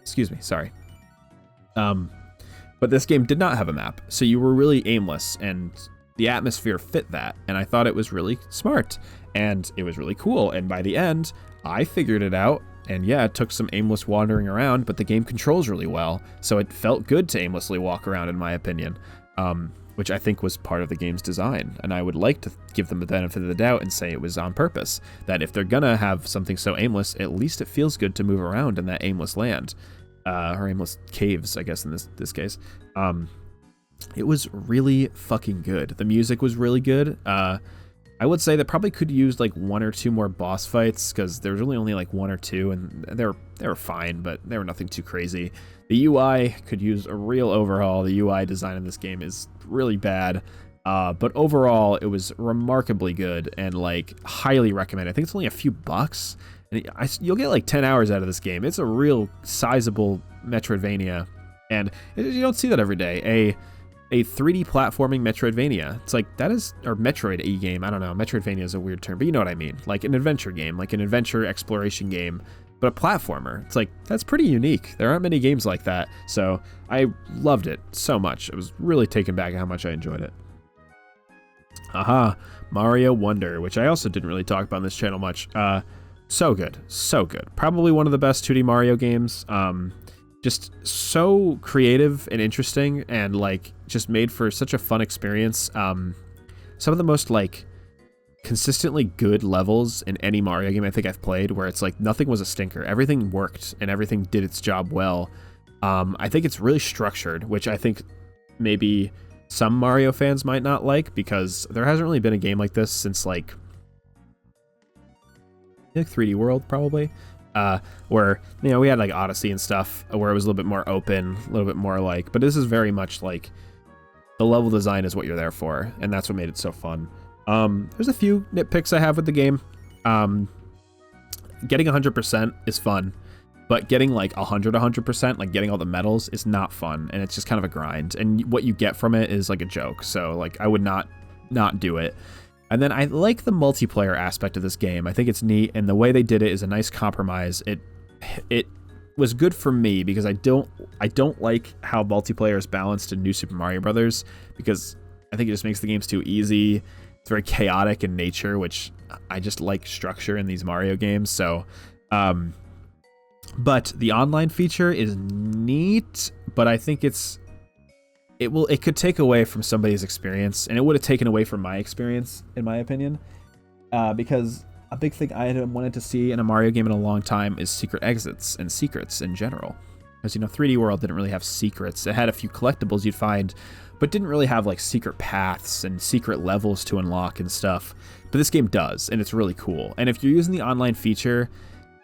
Excuse me, sorry. But this game did not have a map, so you were really aimless, and the atmosphere fit that, and I thought it was really smart, and it was really cool, and by the end, I figured it out, and yeah, it took some aimless wandering around, but the game controls really well, so it felt good to aimlessly walk around, in my opinion, which I think was part of the game's design, and I would like to give them the benefit of the doubt and say it was on purpose, that if they're gonna have something so aimless, at least it feels good to move around in that aimless land, or aimless caves, I guess in this case. It was really fucking good. The music was really good. I would say that probably could use like 1 or 2 more boss fights because there was really only like 1 or 2, and they were fine, but they were nothing too crazy. The UI could use a real overhaul. The UI design in this game is really bad, but overall it was remarkably good and like highly recommended. I think it's only a few bucks, and you'll get like 10 hours out of this game. It's a real sizable Metroidvania, and you don't see that every day. A 3D platforming Metroidvania. It's like, that is, or Metroid game, I don't know, Metroidvania is a weird term, but you know what I mean. Like an adventure game, like an adventure exploration game, but a platformer. It's like, that's pretty unique. There aren't many games like that, so I loved it so much. I was really taken back at how much I enjoyed it. Mario Wonder, which I also didn't really talk about on this channel much. So good, so good. Probably one of the best 2D Mario games. Just so creative and interesting, and like just made for such a fun experience. Some of the most like consistently good levels in any Mario game I think I've played, where it's like nothing was a stinker. Everything worked and everything did its job well. I think it's really structured, which I think maybe some Mario fans might not like, because there hasn't really been a game like this since like 3D World probably. Where, you know, we had like Odyssey and stuff where it was a little bit more open, a little bit more like, but this is very much like the level design is what you're there for, and that's what made it so fun. There's a few nitpicks I have with the game. Getting 100% is fun. but getting like 100%, like getting all the medals is not fun, and it's just kind of a grind, and what you get from it is like a joke. So like I would not do it. And then I like the multiplayer aspect of this game. I think it's neat, and the way they did it is a nice compromise. It was good for me because I don't like how multiplayer is balanced in New Super Mario Brothers, because I think it just makes the games too easy. It's very chaotic in nature, which I just like structure in these Mario games. So, but the online feature is neat, but I think it could take away from somebody's experience, and it would have taken away from my experience, in my opinion, because a big thing I had wanted to see in a Mario game in a long time is secret exits and secrets in general. As you know, 3D World didn't really have secrets. It had a few collectibles you'd find, but didn't really have like secret paths and secret levels to unlock and stuff. But this game does, and it's really cool. And if you're using the online feature,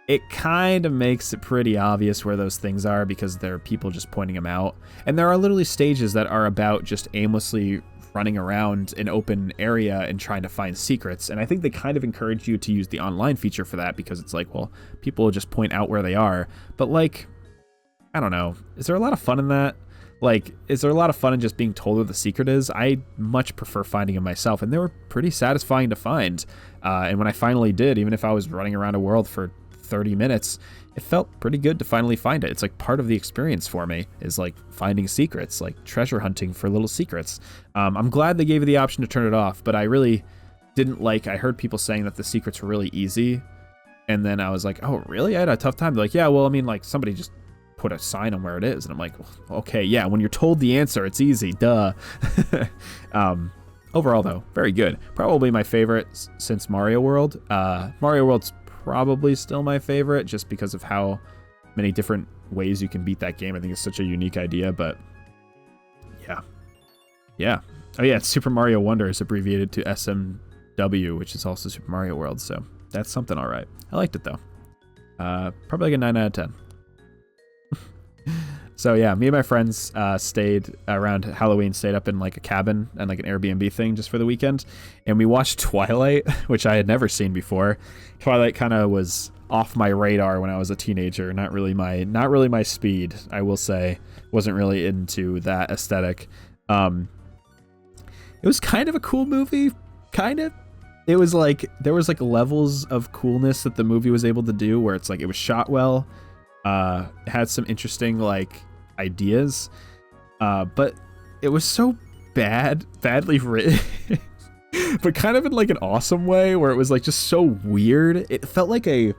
it kind of makes it pretty obvious where those things are, because there are people just pointing them out. And there are literally stages that are about just aimlessly running around an open area and trying to find secrets. And I think they kind of encourage you to use the online feature for that, because it's like, well, people will just point out where they are. But like, I don't know, is there a lot of fun in that? Like, is there a lot of fun in just being told what the secret is? I much prefer finding it myself, and they were pretty satisfying to find. And when I finally did, even if I was running around a world for 30 minutes, it felt pretty good to finally find it. It's like part of the experience for me is like finding secrets, like treasure hunting for little secrets. I'm glad they gave you the option to turn it off, but I really didn't like, I heard people saying that the secrets were really easy, and then I was like, oh really? I had a tough time. They're like, yeah, well, I mean, like somebody just put a sign on where it is, and I'm like, well, okay, yeah, when you're told the answer, it's easy, duh. Overall though, very good. Probably my favorite since Mario World. Mario World's probably still my favorite, just because of how many different ways you can beat that game. I think it's such a unique idea, but yeah. Oh yeah, it's Super Mario Wonder is abbreviated to SMW, which is also Super Mario World, so that's something. All right, I liked it though. Probably like a 9 out of 10. So yeah, me and my friends stayed around Halloween, stayed up in like a cabin and like an Airbnb thing just for the weekend, and we watched Twilight, which I had never seen before. Twilight kind of was off my radar when I was a teenager. Not really my speed, I will say. Wasn't really into that aesthetic. It was kind of a cool movie, kind of. It was like there was like levels of coolness that the movie was able to do, where it's like it was shot well. It had some interesting like ideas, but it was so badly written, but kind of in like an awesome way, where it was like just so weird. It felt like I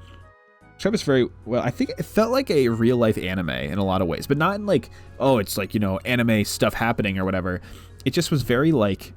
think it felt like a real life anime in a lot of ways, but not in like, oh, it's like, you know, anime stuff happening or whatever. It just was very like,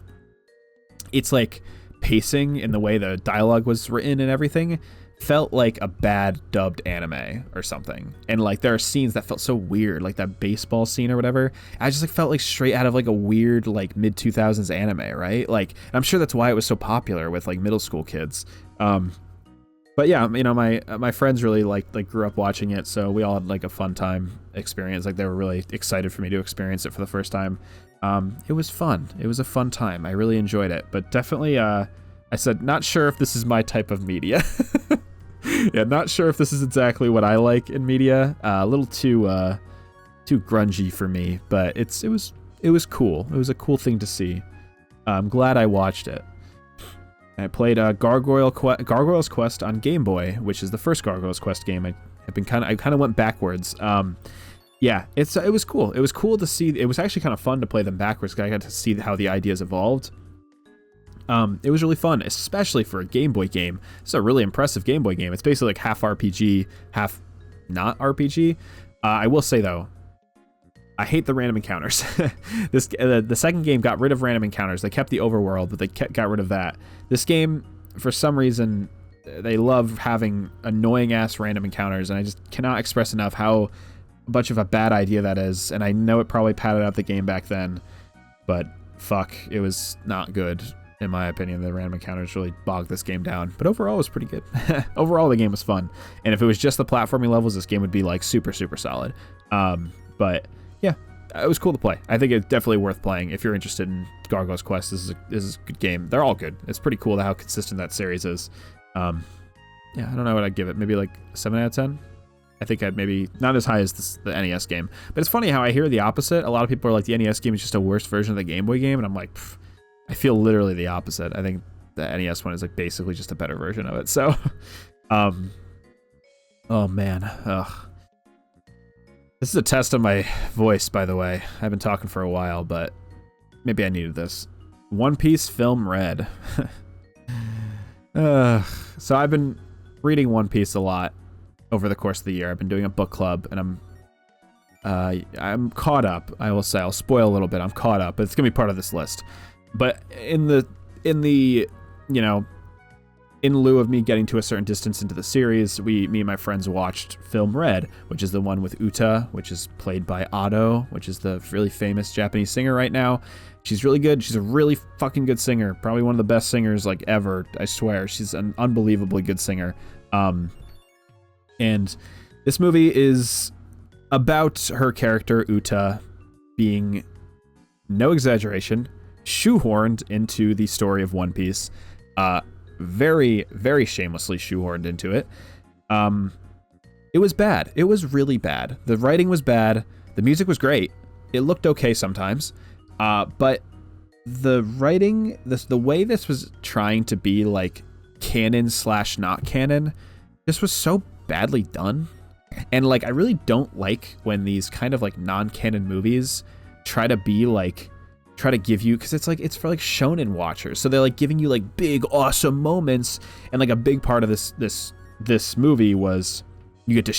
it's like pacing in the way the dialogue was written and everything felt like a bad dubbed anime or something. And like there are scenes that felt so weird, like that baseball scene or whatever. I just like felt like straight out of like a weird like mid 2000s anime, right? Like, I'm sure that's why it was so popular with like middle school kids. But yeah, you know, my friends really like grew up watching it, so we all had like a fun time experience. Like they were really excited for me to experience it for the first time. It was fun. It was a fun time. I really enjoyed it, but definitely I said not sure if this is my type of media. Yeah, not sure if this is exactly what I like in media. A little too grungy for me, but it was cool. It was a cool thing to see. I'm glad I watched it. I played Gargoyles Quest on Game Boy, which is the first Gargoyles Quest game. I kind of went backwards. Yeah, it was cool. It was cool to see. It was actually kind of fun to play them backwards, because I got to see how the ideas evolved. It was really fun, especially for a Game Boy game. It's a really impressive Game Boy game. It's basically like half RPG, half not RPG. I will say though, I hate the random encounters. The second game got rid of random encounters. They kept the overworld, but they got rid of that. This game, for some reason, they love having annoying ass random encounters, and I just cannot express enough how much of a bad idea that is. And I know it probably padded out the game back then, but fuck, it was not good. In my opinion, the random encounters really bogged this game down. But overall, it was pretty good. Overall, the game was fun. And if it was just the platforming levels, this game would be like super, super solid. But yeah, it was cool to play. I think it's definitely worth playing if you're interested in Gargoyles Quest. This is a good game. They're all good. It's pretty cool how consistent that series is. Yeah, I don't know what I'd give it. Maybe like 7 out of 10? I think I'd maybe not as high as the NES game. But it's funny how I hear the opposite. A lot of people are like, the NES game is just a worse version of the Game Boy game, and I'm like, I feel literally the opposite. I think the NES one is like basically just a better version of it. So, oh man, ugh. This is a test of my voice, by the way. I've been talking for a while, but maybe I needed this. One Piece film read. So I've been reading One Piece a lot over the course of the year. I've been doing a book club, and I'm caught up. I will say, I'll spoil a little bit. I'm caught up, but it's gonna be part of this list. But in the you know, in lieu of me getting to a certain distance into the series, me and my friends watched Film Red, which is the one with Uta, which is played by Ado, which is the really famous Japanese singer right now. She's really good. She's a really fucking good singer. Probably one of the best singers like ever. I swear. She's an unbelievably good singer. And this movie is about her character Uta being, no exaggeration, shoehorned into the story of One Piece. Very, very shamelessly shoehorned into it. It was bad. It was really bad. The writing was bad. The music was great. It looked okay sometimes. But the writing, the way this was trying to be like canon / not canon, this was so badly done. And like, I really don't like when these kind of like non-canon movies try to give you, because it's for like shonen watchers, so they're like giving you like big awesome moments, and like a big part of this movie was you get to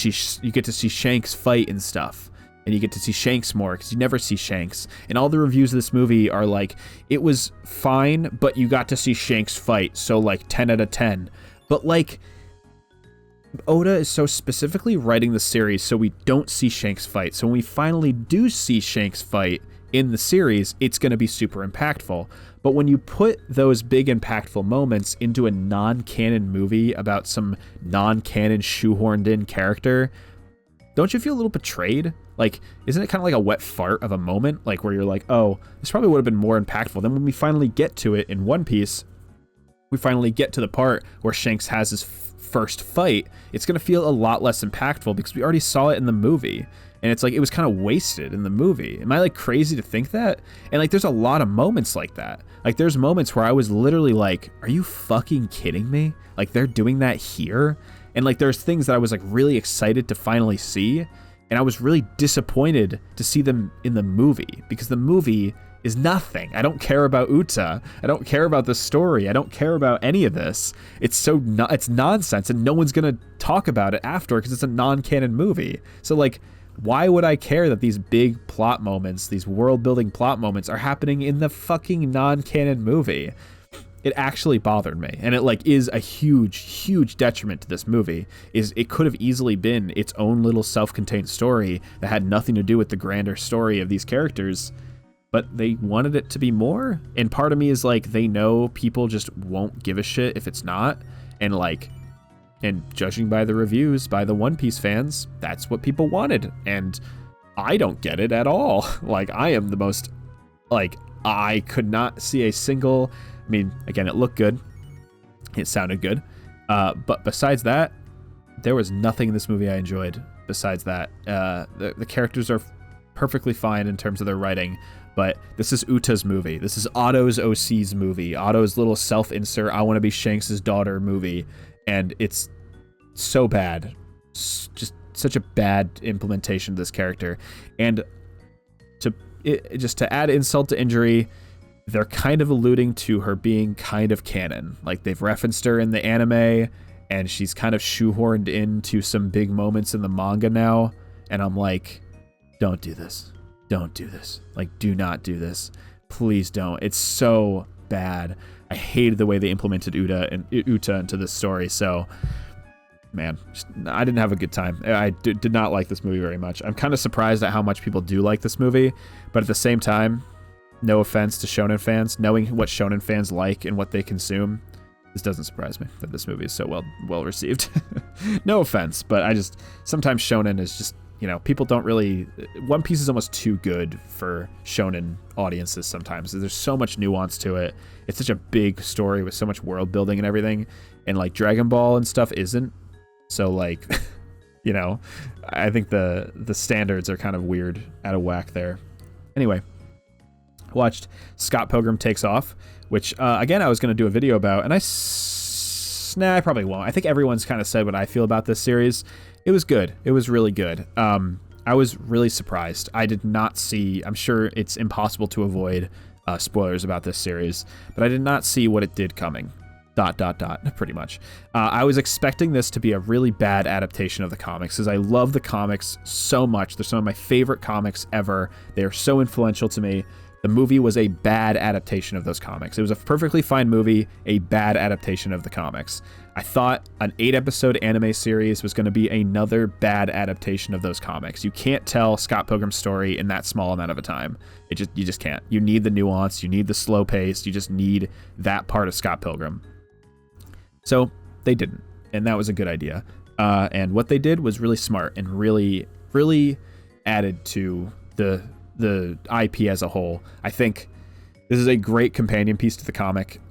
see Shanks fight and stuff, and you get to see Shanks more because you never see Shanks. And all the reviews of this movie are like, it was fine, but you got to see Shanks fight, so like 10 out of 10. But like, Oda is so specifically writing the series so we don't see Shanks fight, so when we finally do see Shanks fight in the series, it's going to be super impactful. But when you put those big impactful moments into a non-canon movie about some non-canon shoehorned in character, don't you feel a little betrayed? Like, isn't it kind of like a wet fart of a moment? Like, where you're like, oh, this probably would have been more impactful. Then when we finally get to it in One Piece, we finally get to the part where Shanks has his first fight, it's going to feel a lot less impactful because we already saw it in the movie. And it's like, it was kind of wasted in the movie. Am I like crazy to think that? And like, there's a lot of moments like that. Like, there's moments where I was literally like, are you fucking kidding me? Like, they're doing that here? And like, there's things that I was like really excited to finally see. And I was really disappointed to see them in the movie, because the movie is nothing. I don't care about Uta. I don't care about the story. I don't care about any of this. It's it's nonsense, and no one's gonna talk about it after because it's a non-canon movie. So like, why would I care that these big plot moments, these world-building plot moments, are happening in the fucking non-canon movie? It actually bothered me, and it like is a huge, huge detriment to this movie. It could have easily been its own little self-contained story that had nothing to do with the grander story of these characters, but they wanted it to be more. And part of me is like, they know people just won't give a shit if it's not, and like, and judging by the reviews, by the One Piece fans, that's what people wanted. And I don't get it at all. Like, I am the most, like, I could not see a single, I mean, again, it looked good. It sounded good. But besides that, there was nothing in this movie I enjoyed besides that. The characters are perfectly fine in terms of their writing, but this is Uta's movie. This is Otto's OC's movie. Otto's little self-insert, I want to be Shanks' daughter movie. And it's so bad. Just such a bad implementation of this character. And just to add insult to injury, they're kind of alluding to her being kind of canon. Like, they've referenced her in the anime, and she's kind of shoehorned into some big moments in the manga now. And I'm like, don't do this. Don't do this. Like, do not do this. Please don't. It's so bad. I hated the way they implemented Uta into this story. So, man, I didn't have a good time. I did not like this movie very much. I'm kind of surprised at how much people do like this movie, but at the same time, no offense to shonen fans, knowing what shonen fans like and what they consume, this doesn't surprise me that this movie is so well received. No offense, but sometimes shonen is just, you know, people don't really, One Piece is almost too good for shonen audiences sometimes. There's so much nuance to it. It's such a big story with so much world building and everything. And like Dragon Ball and stuff isn't. So like, You know, I think the standards are kind of weird, out of whack there. Anyway, watched Scott Pilgrim Takes Off, which again I was going to do a video about, and I probably won't. I think everyone's kind of said what I feel about this series. It was good. It was really good. I was really surprised. I did not see. I'm sure it's impossible to avoid spoilers about this series, but I did not see what it did coming. ... Pretty much. I was expecting this to be a really bad adaptation of the comics, because I love the comics so much. They're some of my favorite comics ever. They are so influential to me. The movie was a bad adaptation of those comics. It was a perfectly fine movie, a bad adaptation of the comics. I thought an 8-episode anime series was going to be another bad adaptation of those comics. You can't tell Scott Pilgrim's story in that small amount of a time. You just can't. You need the nuance. You need the slow pace. You just need that part of Scott Pilgrim. So they didn't, and that was a good idea. And what they did was really smart and really, really added to the IP as a whole. I think this is a great companion piece to the comic.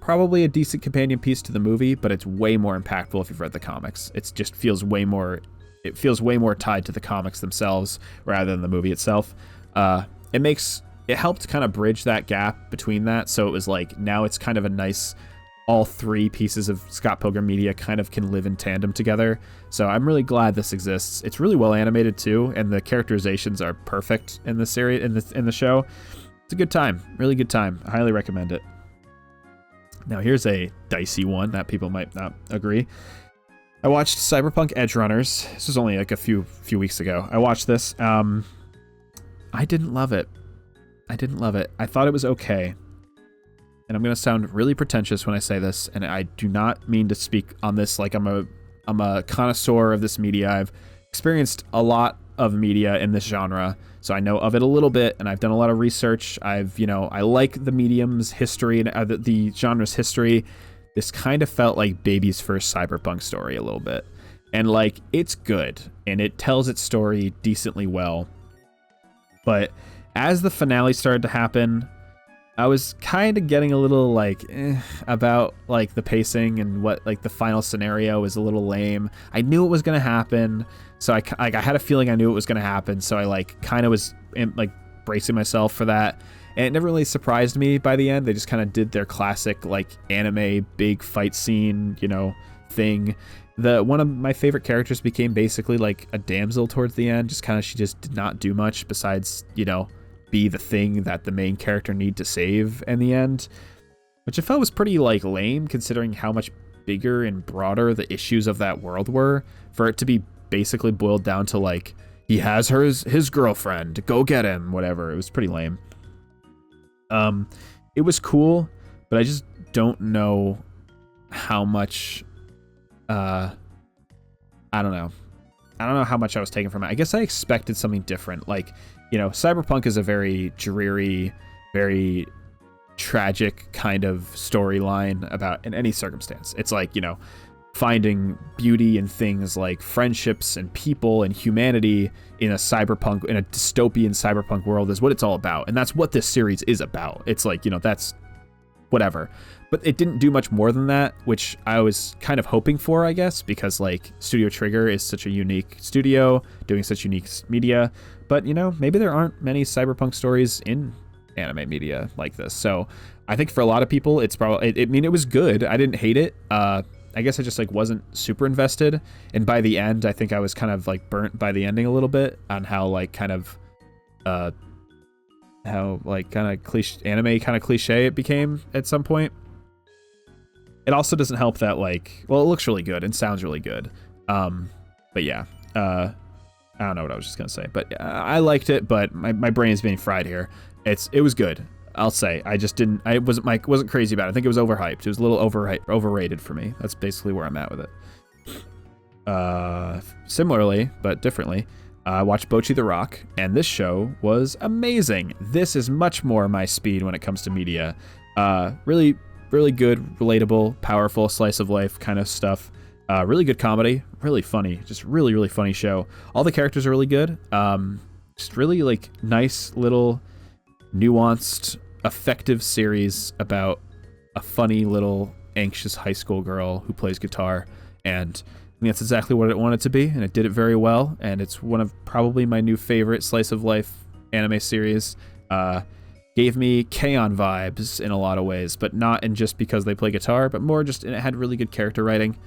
Probably a decent companion piece to the movie, but it's way more impactful if you've read the comics. It just feels way more tied to the comics themselves rather than the movie itself. It helped kind of bridge that gap between that. So it was like, now it's kind of a nice, all three pieces of Scott Pilgrim media kind of can live in tandem together. So I'm really glad this exists. It's really well animated too, and the characterizations are perfect in the series, in the show. It's a good time, really good time. I highly recommend it. Now here's a dicey one that people might not agree. I watched Cyberpunk Edgerunners. This was only like a few weeks ago. I watched this. I didn't love it. I thought it was okay. And I'm going to sound really pretentious when I say this, and I do not mean to speak on this like I'm a connoisseur of this media. I've experienced a lot of media in this genre, so I know of it a little bit, and I've done a lot of research. I like the medium's history and the genre's history. This kind of felt like baby's first cyberpunk story a little bit. And like, it's good, and it tells its story decently well. But as the finale started to happen, I was kind of getting a little like about like the pacing, and what like the final scenario is a little lame. I knew it was going to happen, so I had a feeling I knew it was going to happen, so I like kind of was like bracing myself for that. And it never really surprised me by the end. They just kind of did their classic like anime big fight scene, thing. One of my favorite characters became basically like a damsel towards the end. She just did not do much besides, be the thing that the main character need to save in the end, which I felt was pretty like lame considering how much bigger and broader the issues of that world were, for it to be basically boiled down to like, he has his girlfriend, go get him, whatever. It was pretty lame. It was cool, but I just don't know how much I don't know how much I was taking from it. I guess I expected something different. Like, Cyberpunk is a very dreary, very tragic kind of storyline about in any circumstance. It's like, finding beauty in things like friendships and people and humanity in a dystopian cyberpunk world is what it's all about. And that's what this series is about. It's like, that's whatever. But it didn't do much more than that, which I was kind of hoping for, I guess, because like Studio Trigger is such a unique studio doing such unique media. But, maybe there aren't many cyberpunk stories in anime media like this. So I think for a lot of people, it's probably, it was good. I didn't hate it. I guess I just like wasn't super invested. And by the end, I think I was kind of like burnt by the ending a little bit on how like kind of, anime kind of cliche it became at some point. It also doesn't help that like, well, it looks really good and sounds really good. But yeah, I don't know what I was just gonna say, but I liked it, but my brain is being fried here. It was good, I'll say. I wasn't crazy about it. I think it was overhyped. It was a little overrated for me. That's basically where I'm at with it. Similarly, but differently, I watched Bocchi the Rock, and this show was amazing. This is much more my speed when it comes to media. Really, really good, relatable, powerful, slice of life kind of stuff. Really good comedy, really funny, just really, really funny show. All the characters are really good. Just really like nice little nuanced, effective series about a funny little anxious high school girl who plays guitar. And think that's exactly what it wanted to be, and it did it very well, and it's one of probably my new favorite slice of life anime series. Gave me K-On! Vibes in a lot of ways, but not in just because they play guitar, but more just, and it had really good character writing.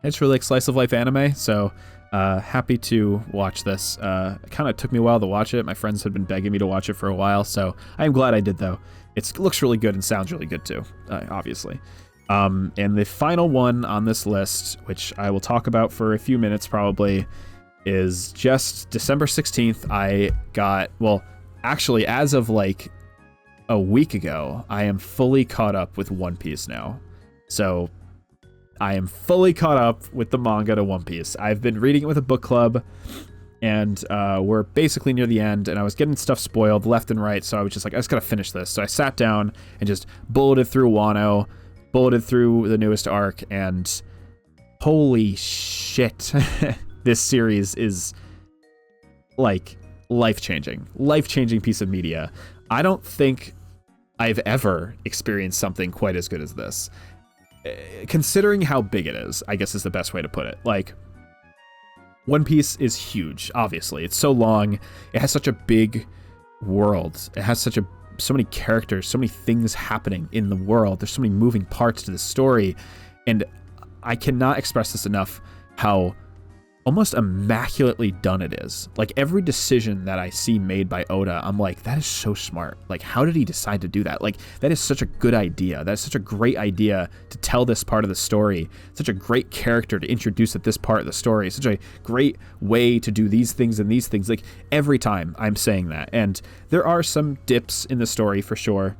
It's really like slice of life anime, so happy to watch this. It kind of took me a while to watch it. My friends had been begging me to watch it for a while, so I am glad I did, though. It looks really good and sounds really good, too, obviously. And the final one on this list, which I will talk about for a few minutes probably, is just December 16th. I got, well, actually, as of like a week ago, I am fully caught up with One Piece now. So I am fully caught up with the manga to One Piece. I've been reading it with a book club, and we're basically near the end, and I was getting stuff spoiled left and right, so I was just like, I just gotta finish this. So I sat down and just bulleted through Wano, bulleted through the newest arc, and holy shit, this series is like life-changing piece of media. I don't think I've ever experienced something quite as good as this. Considering how big it is, I guess is the best way to put it. Like, One Piece is huge, obviously. It's so long. It has such a big world. It has so many characters, so many things happening in the world. There's so many moving parts to the story. And I cannot express this enough how almost immaculately done it is. Like, every decision that I see made by Oda, I'm like, that is so smart. Like, how did he decide to do that? Like, that is such a good idea. That's such a great idea to tell this part of the story. Such a great character to introduce at this part of the story. Such a great way to do these things and these things. Like, every time I'm saying that. And there are some dips in the story for sure.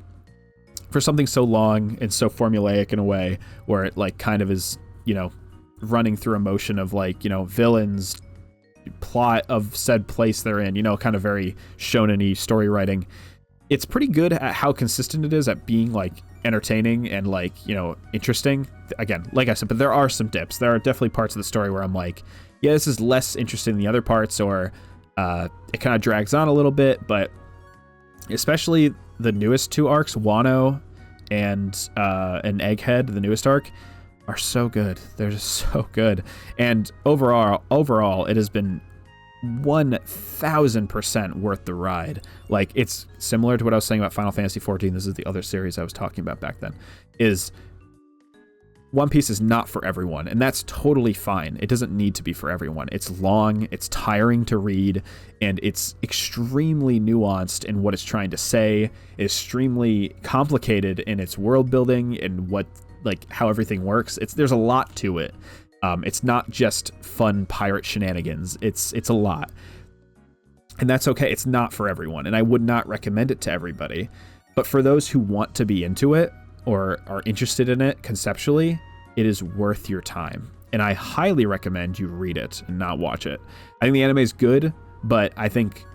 For something so long and so formulaic in a way where it like kind of is, you know, running through a motion of like, you know, villains, plot of said place they're in, you know, kind of very shonen-y story writing. It's pretty good at how consistent it is at being like entertaining and like, you know, interesting. Again, like I said, but there are some dips. There are definitely parts of the story where I'm like, yeah, this is less interesting than the other parts, or it kind of drags on a little bit. But especially the newest two arcs, Wano and Egghead, the newest arc, are so good. They're just so good. And overall, it has been 1000% worth the ride. Like, it's similar to what I was saying about Final Fantasy XIV. This is the other series I was talking about back then. Is One Piece is not for everyone, and that's totally fine. It doesn't need to be for everyone. It's long, it's tiring to read, and it's extremely nuanced in what it's trying to say. It's extremely complicated in its world building and what, like, how everything works. There's a lot to it. It's not just fun pirate shenanigans. It's a lot. And that's okay. It's not for everyone, and I would not recommend it to everybody. But for those who want to be into it or are interested in it conceptually, it is worth your time. And I highly recommend you read it and not watch it. I think the anime is good, but I think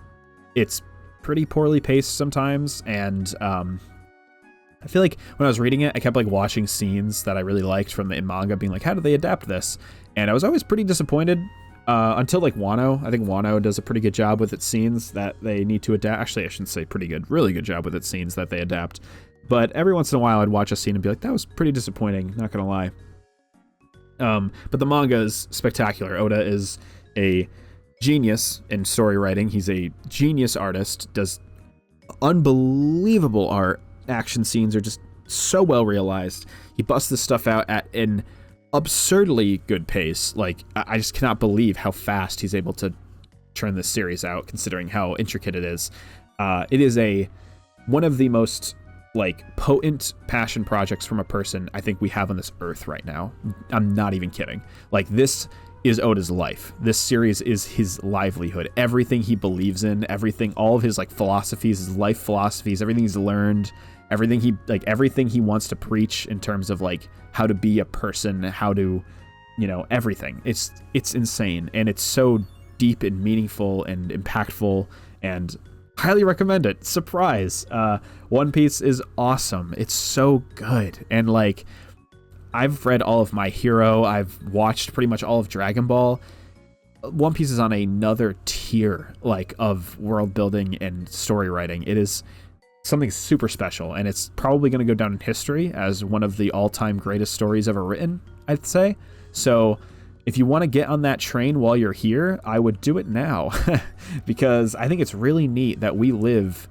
it's pretty poorly paced sometimes, and I feel like when I was reading it, I kept like watching scenes that I really liked from the manga, being like, how do they adapt this? And I was always pretty disappointed until like Wano. I think Wano does a pretty good job with its scenes that they need to adapt. Actually, I shouldn't say pretty good, really good job with its scenes that they adapt. But every once in a while, I'd watch a scene and be like, that was pretty disappointing, not gonna lie. But the manga is spectacular. Oda is a genius in story writing. He's a genius artist, does unbelievable art. Action scenes are just so well realized. He busts this stuff out at an absurdly good pace. Like, I just cannot believe how fast he's able to churn this series out, considering how intricate it is. It is one of the most like potent passion projects from a person I think we have on this earth right now. I'm not even kidding. Like, this is Oda's life. This series is his livelihood. Everything he believes in, everything, all of his like philosophies, his life philosophies, everything he's learned, everything he wants to preach in terms of like how to be a person, how to, you know, everything. It's insane, and it's so deep and meaningful and impactful, and highly recommend it. Surprise. One Piece is awesome. It's so good. And like, I've read all of My Hero. I've watched pretty much all of Dragon Ball. One Piece is on another tier like of world building and story writing. It is something super special, and it's probably going to go down in history as one of the all-time greatest stories ever written. I'd say. So if you want to get on that train while you're here, I would do it now because I think it's really neat that we live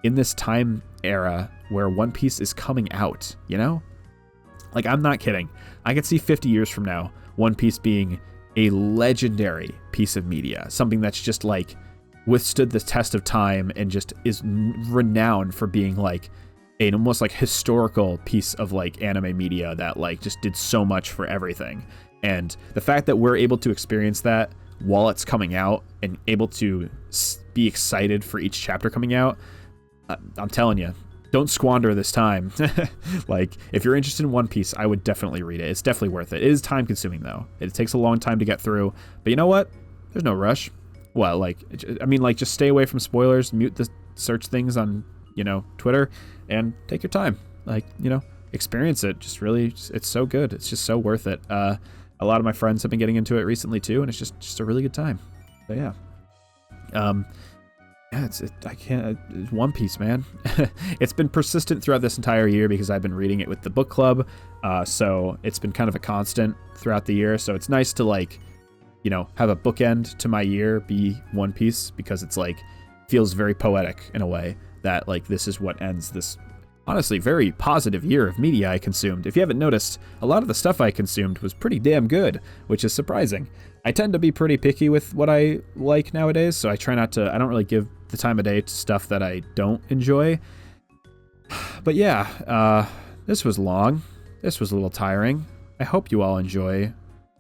in this time era where One Piece is coming out, you know? Like, I'm not kidding. I could see 50 years from now, One Piece being a legendary piece of media, something that's just like withstood the test of time and just is renowned for being like an almost like historical piece of like anime media that like just did so much for everything. And the fact that we're able to experience that while it's coming out and able to be excited for each chapter coming out, I'm telling you, don't squander this time. Like, if you're interested in One Piece, I would definitely read it. It's definitely worth it. It is time consuming though. It takes a long time to get through, but you know what? There's no rush. Well, like, I mean, like, just stay away from spoilers, mute the search things on, you know, Twitter, and take your time. Like, you know, experience it. Just really, it's so good. It's just so worth it. A lot of my friends have been getting into it recently too, and it's just a really good time. So yeah. Yeah, it's One Piece, man. It's been persistent throughout this entire year because I've been reading it with the book club. So it's been kind of a constant throughout the year. So it's nice to, like, you know, have a bookend to my year be One Piece, because it's like feels very poetic in a way that like this is what ends this honestly very positive year of media I consumed. If you haven't noticed, a lot of the stuff I consumed was pretty damn good, which is surprising. I tend to be pretty picky with what I like nowadays, so I try not to, I don't really give the time of day to stuff that I don't enjoy. But yeah, this was long. This was a little tiring. I hope you all enjoy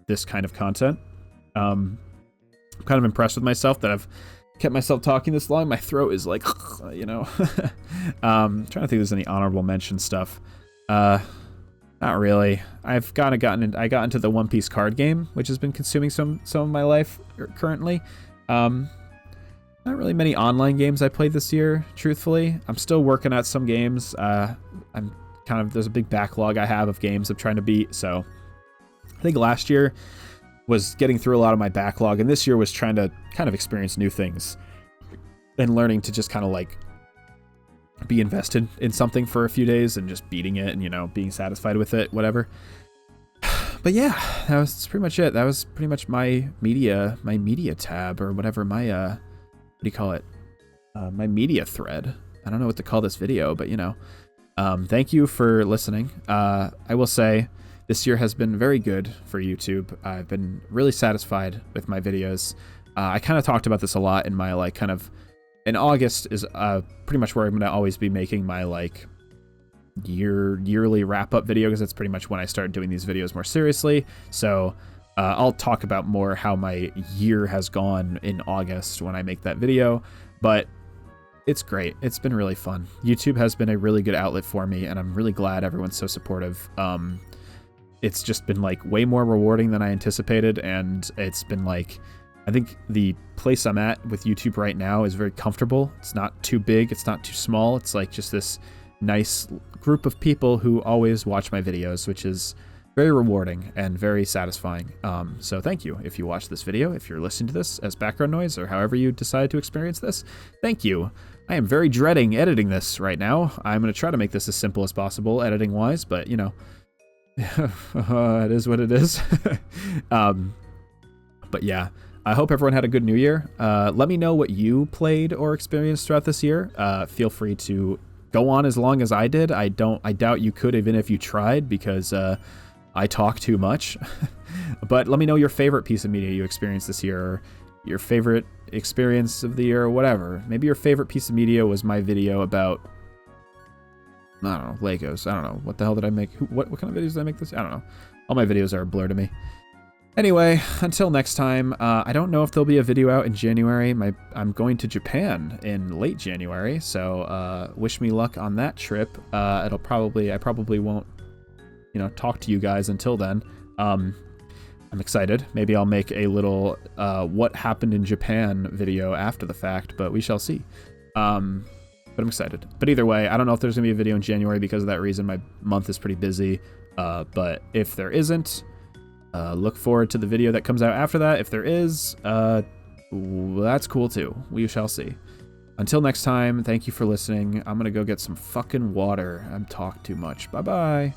this kind of content. I'm kind of impressed with myself that I've kept myself talking this long. My throat is like, you know. Trying to think if there's any honorable mention stuff. Not really. I've kind of I got into the One Piece card game, which has been consuming some of my life currently. Not really many online games I played this year, truthfully. I'm still working at some games. There's a big backlog I have of games I'm trying to beat. So I think last year was getting through a lot of my backlog, and this year was trying to kind of experience new things and learning to just kind of like be invested in something for a few days and just beating it and, you know, being satisfied with it, whatever. But yeah, that was pretty much it. That was pretty much my media tab, or whatever, my what do you call it? My media thread. I don't know what to call this video, but you know. Thank you for listening. I will say this year has been very good for YouTube. I've been really satisfied with my videos. I kind of talked about this a lot in my, like, kind of, in August is pretty much where I'm going to always be making my, like, yearly wrap-up video, because that's pretty much when I start doing these videos more seriously. So I'll talk about more how my year has gone in August when I make that video, but it's great. It's been really fun. YouTube has been a really good outlet for me, and I'm really glad everyone's so supportive. It's just been like way more rewarding than I anticipated, and it's been like, I think the place I'm at with YouTube right now is very comfortable. It's not too big, it's not too small. It's like just this nice group of people who always watch my videos, which is very rewarding and very satisfying. So thank you if you watch this video, if you're listening to this as background noise, or however you decide to experience this. Thank you. I am very dreading editing this right now. I'm going to try to make this as simple as possible editing wise, but you know, it is what it is. But yeah, I hope everyone had a good new year. Let me know what you played or experienced throughout this year. Feel free to go on as long as I did. I doubt you could, even if you tried, because I talk too much. But let me know your favorite piece of media you experienced this year, or your favorite experience of the year, or whatever. Maybe your favorite piece of media was my video about, I don't know, Legos. I don't know. What the hell did I make? What kind of videos did I make this? I don't know. All my videos are a blur to me. Anyway, until next time, I don't know if there'll be a video out in January. I'm going to Japan in late January, so wish me luck on that trip. I probably won't, you know, talk to you guys until then. I'm excited. Maybe I'll make a little what happened in Japan video after the fact, but we shall see. But I'm excited. But either way, I don't know if there's going to be a video in January because of that reason. My month is pretty busy. But if there isn't, look forward to the video that comes out after that. If there is, that's cool too. We shall see. Until next time, thank you for listening. I'm going to go get some fucking water. I've talked too much. Bye-bye.